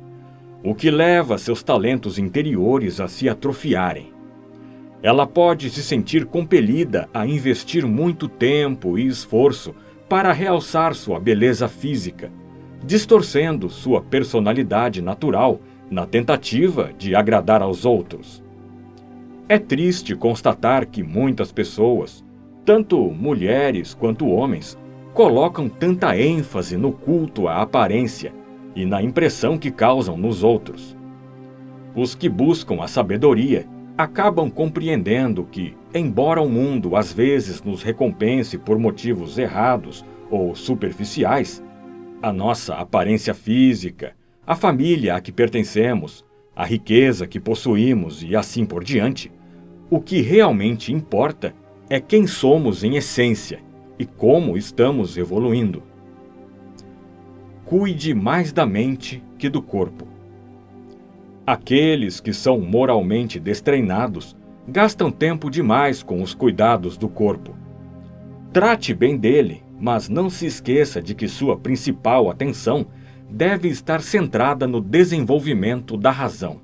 S1: o que leva seus talentos interiores a se atrofiarem. Ela pode se sentir compelida a investir muito tempo e esforço para realçar sua beleza física, distorcendo sua personalidade natural na tentativa de agradar aos outros. É triste constatar que muitas pessoas, Tanto mulheres quanto homens colocam tanta ênfase no culto à aparência e na impressão que causam nos outros. Os que buscam a sabedoria acabam compreendendo que, embora o mundo às vezes nos recompense por motivos errados ou superficiais, a nossa aparência física, a família a que pertencemos, a riqueza que possuímos e assim por diante, o que realmente importa é quem somos em essência e como estamos evoluindo. Cuide mais da mente que do corpo. Aqueles que são moralmente destreinados gastam tempo demais com os cuidados do corpo. Trate bem dele, mas não se esqueça de que sua principal atenção deve estar centrada no desenvolvimento da razão,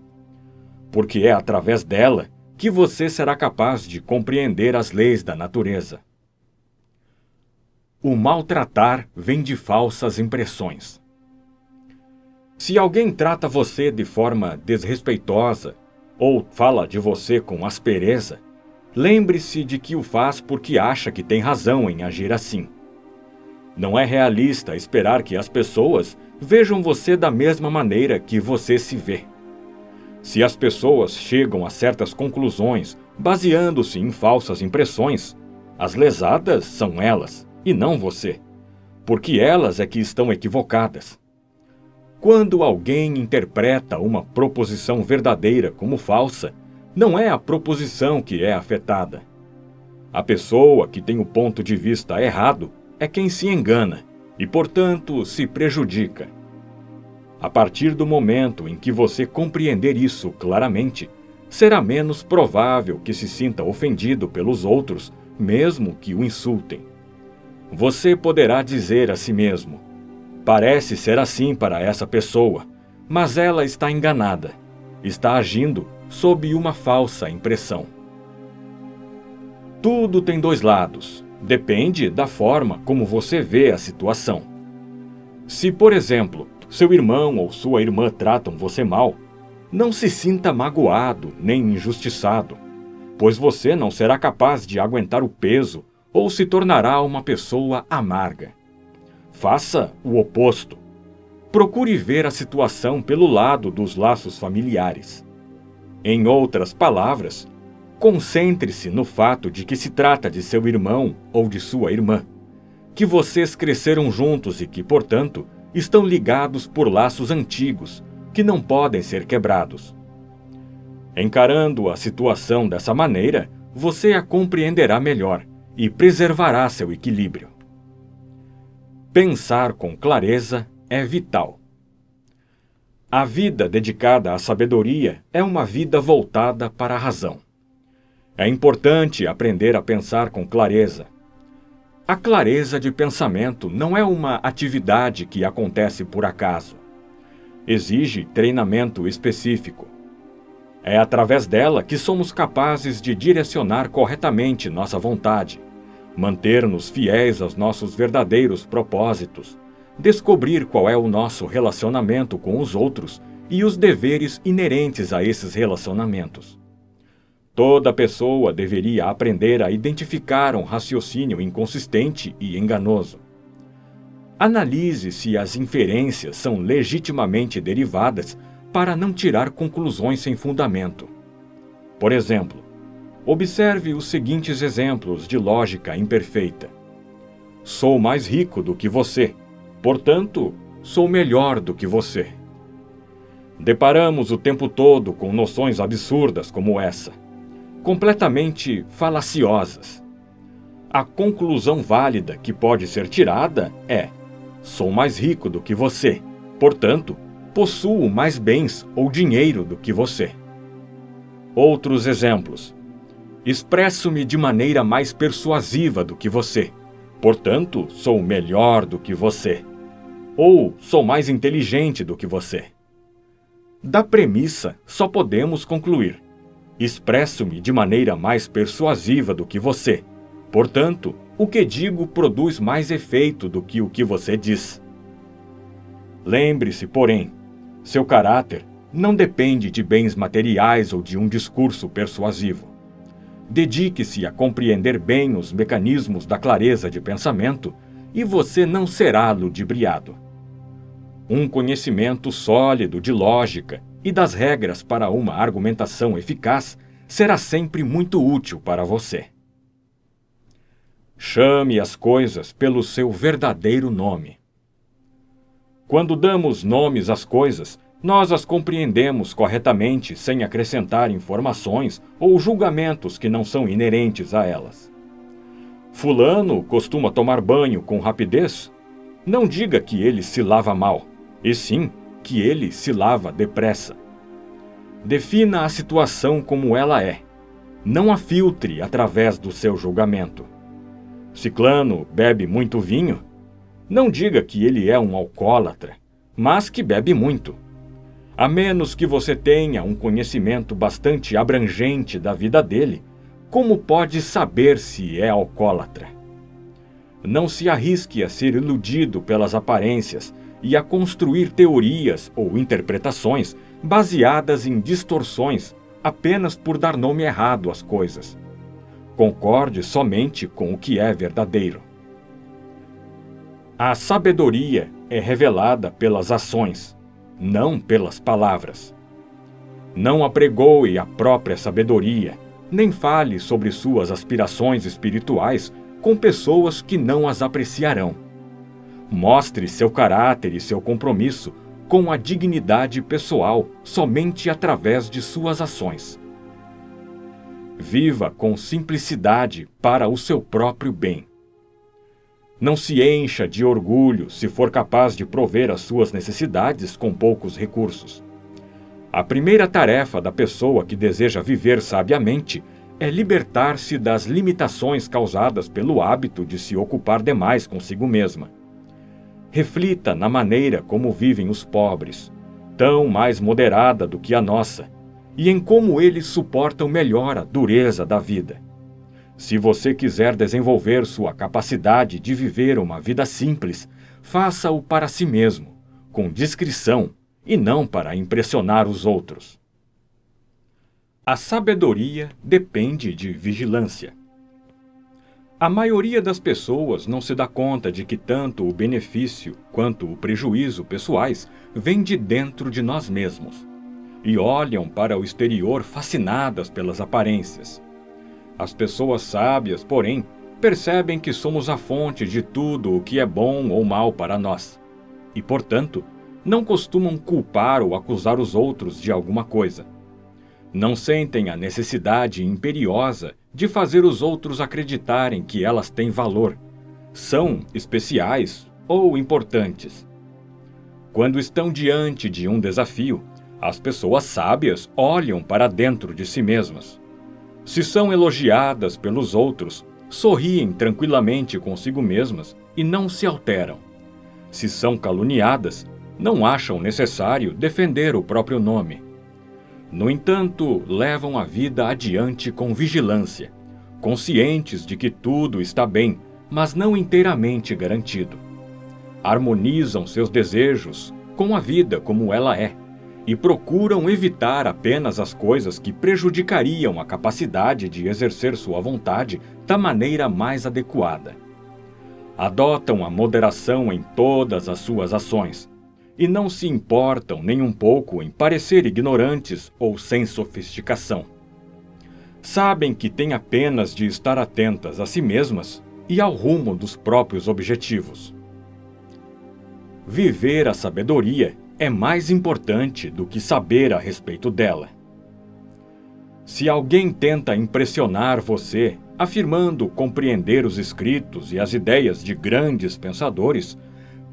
S1: porque é através dela que você será capaz de compreender as leis da natureza. O maltratar vem de falsas impressões. Se alguém trata você de forma desrespeitosa ou fala de você com aspereza, lembre-se de que o faz porque acha que tem razão em agir assim. Não é realista esperar que as pessoas vejam você da mesma maneira que você se vê. Se as pessoas chegam a certas conclusões baseando-se em falsas impressões, as lesadas são elas e não você, porque elas é que estão equivocadas. Quando alguém interpreta uma proposição verdadeira como falsa, não é a proposição que é afetada. A pessoa que tem o ponto de vista errado é quem se engana e, portanto, se prejudica. A partir do momento em que você compreender isso claramente, será menos provável que se sinta ofendido pelos outros, mesmo que o insultem. Você poderá dizer a si mesmo: parece ser assim para essa pessoa, mas ela está enganada. Está agindo sob uma falsa impressão. Tudo tem dois lados. Depende da forma como você vê a situação. Se, por exemplo, seu irmão ou sua irmã tratam você mal, não se sinta magoado nem injustiçado, pois você não será capaz de aguentar o peso ou se tornará uma pessoa amarga. Faça o oposto. Procure ver a situação pelo lado dos laços familiares. Em outras palavras, concentre-se no fato de que se trata de seu irmão ou de sua irmã, que vocês cresceram juntos e que, portanto, estão ligados por laços antigos, que não podem ser quebrados. Encarando a situação dessa maneira, você a compreenderá melhor e preservará seu equilíbrio. Pensar com clareza é vital. A vida dedicada à sabedoria é uma vida voltada para a razão. É importante aprender a pensar com clareza. A clareza de pensamento não é uma atividade que acontece por acaso. Exige treinamento específico. É através dela que somos capazes de direcionar corretamente nossa vontade, manter-nos fiéis aos nossos verdadeiros propósitos, descobrir qual é o nosso relacionamento com os outros e os deveres inerentes a esses relacionamentos. Toda pessoa deveria aprender a identificar um raciocínio inconsistente e enganoso. Analise se as inferências são legitimamente derivadas para não tirar conclusões sem fundamento. Por exemplo, observe os seguintes exemplos de lógica imperfeita. Sou mais rico do que você, portanto, sou melhor do que você. Deparamos o tempo todo com noções absurdas como essa, completamente falaciosas. A conclusão válida que pode ser tirada é: sou mais rico do que você, portanto, possuo mais bens ou dinheiro do que você. Outros exemplos. Expresso-me de maneira mais persuasiva do que você, portanto, sou melhor do que você. Ou sou mais inteligente do que você. Da premissa, só podemos concluir: expresso-me de maneira mais persuasiva do que você. Portanto, o que digo produz mais efeito do que o que você diz. Lembre-se, porém, seu caráter não depende de bens materiais ou de um discurso persuasivo. Dedique-se a compreender bem os mecanismos da clareza de pensamento e você não será ludibriado. Um conhecimento sólido de lógica e das regras para uma argumentação eficaz será sempre muito útil para você. Chame as coisas pelo seu verdadeiro nome. Quando damos nomes às coisas, nós as compreendemos corretamente sem acrescentar informações ou julgamentos que não são inerentes a elas. Fulano costuma tomar banho com rapidez? Não diga que ele se lava mal, e sim que ele se lava depressa. Defina a situação como ela é. Não a filtre através do seu julgamento. Ciclano bebe muito vinho? Não diga que ele é um alcoólatra, mas que bebe muito. A menos que você tenha um conhecimento bastante abrangente da vida dele, como pode saber se é alcoólatra? Não se arrisque a ser iludido pelas aparências e a construir teorias ou interpretações baseadas em distorções apenas por dar nome errado às coisas. Concorde somente com o que é verdadeiro. A sabedoria é revelada pelas ações, não pelas palavras. Não apregoe a própria sabedoria, nem fale sobre suas aspirações espirituais com pessoas que não as apreciarão. Mostre seu caráter e seu compromisso com a dignidade pessoal somente através de suas ações. Viva com simplicidade para o seu próprio bem. Não se encha de orgulho se for capaz de prover as suas necessidades com poucos recursos. A primeira tarefa da pessoa que deseja viver sabiamente é libertar-se das limitações causadas pelo hábito de se ocupar demais consigo mesma. Reflita na maneira como vivem os pobres, tão mais moderada do que a nossa, e em como eles suportam melhor a dureza da vida. Se você quiser desenvolver sua capacidade de viver uma vida simples, faça-o para si mesmo, com discrição e não para impressionar os outros. A sabedoria depende de vigilância. A maioria das pessoas não se dá conta de que tanto o benefício quanto o prejuízo pessoais vêm de dentro de nós mesmos, e olham para o exterior fascinadas pelas aparências. As pessoas sábias, porém, percebem que somos a fonte de tudo o que é bom ou mal para nós, e, portanto, não costumam culpar ou acusar os outros de alguma coisa. Não sentem a necessidade imperiosa de fazer os outros acreditarem que elas têm valor, são especiais ou importantes. Quando estão diante de um desafio, as pessoas sábias olham para dentro de si mesmas. Se são elogiadas pelos outros, sorriem tranquilamente consigo mesmas e não se alteram. Se são caluniadas, não acham necessário defender o próprio nome. No entanto, levam a vida adiante com vigilância, conscientes de que tudo está bem, mas não inteiramente garantido. Harmonizam seus desejos com a vida como ela é, e procuram evitar apenas as coisas que prejudicariam a capacidade de exercer sua vontade da maneira mais adequada. Adotam a moderação em todas as suas ações, e não se importam nem um pouco em parecer ignorantes ou sem sofisticação. Sabem que têm apenas de estar atentas a si mesmas e ao rumo dos próprios objetivos. Viver a sabedoria é mais importante do que saber a respeito dela. Se alguém tenta impressionar você, afirmando compreender os escritos e as ideias de grandes pensadores,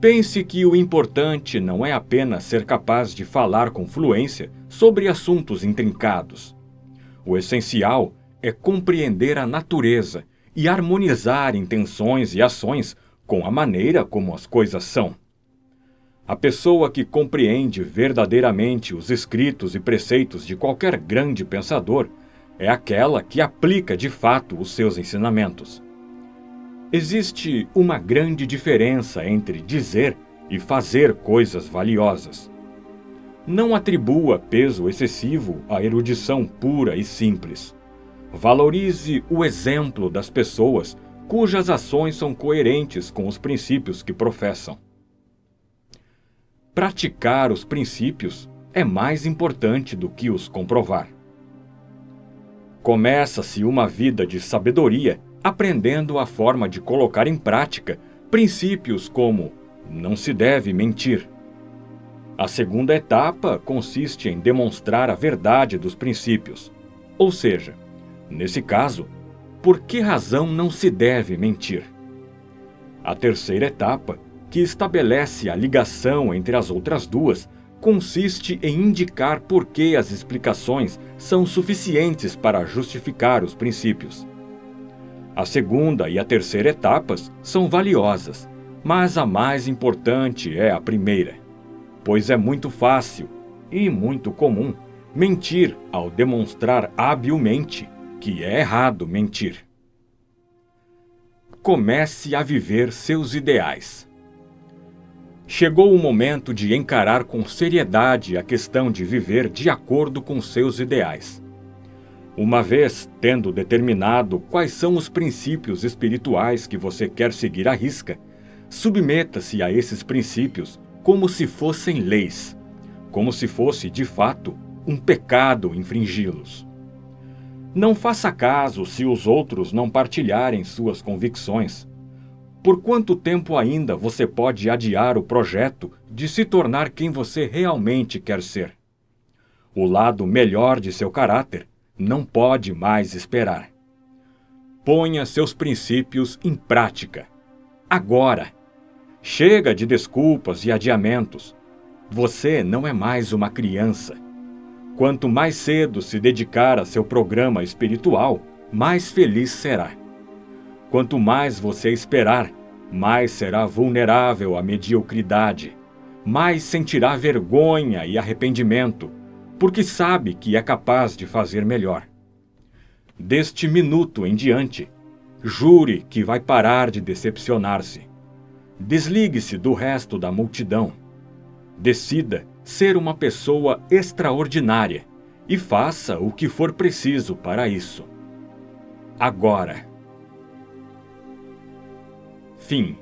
S1: pense que o importante não é apenas ser capaz de falar com fluência sobre assuntos intrincados. O essencial é compreender a natureza e harmonizar intenções e ações com a maneira como as coisas são. A pessoa que compreende verdadeiramente os escritos e preceitos de qualquer grande pensador é aquela que aplica de fato os seus ensinamentos. Existe uma grande diferença entre dizer e fazer coisas valiosas. Não atribua peso excessivo à erudição pura e simples. Valorize o exemplo das pessoas cujas ações são coerentes com os princípios que professam. Praticar os princípios é mais importante do que os comprovar. Começa-se uma vida de sabedoria aprendendo a forma de colocar em prática princípios como não se deve mentir. A segunda etapa consiste em demonstrar a verdade dos princípios, ou seja, nesse caso, por que razão não se deve mentir? A terceira etapa, que estabelece a ligação entre as outras duas, consiste em indicar por que as explicações são suficientes para justificar os princípios. A segunda e a terceira etapas são valiosas, mas a mais importante é a primeira, pois é muito fácil e muito comum mentir ao demonstrar habilmente que é errado mentir. Comece a viver seus ideais. Chegou o momento de encarar com seriedade a questão de viver de acordo com seus ideais. Uma vez tendo determinado quais são os princípios espirituais que você quer seguir à risca, submeta-se a esses princípios como se fossem leis, como se fosse, de fato, um pecado infringi-los. Não faça caso se os outros não partilharem suas convicções. Por quanto tempo ainda você pode adiar o projeto de se tornar quem você realmente quer ser? O lado melhor de seu caráter não pode mais esperar. Ponha seus princípios em prática. Agora! Chega de desculpas e adiamentos. Você não é mais uma criança. Quanto mais cedo se dedicar a seu programa espiritual, mais feliz será. Quanto mais você esperar, mais será vulnerável à mediocridade, mais sentirá vergonha e arrependimento, porque sabe que é capaz de fazer melhor. Deste minuto em diante, jure que vai parar de decepcionar-se. Desligue-se do resto da multidão. Decida ser uma pessoa extraordinária e faça o que for preciso para isso. Agora. Fim.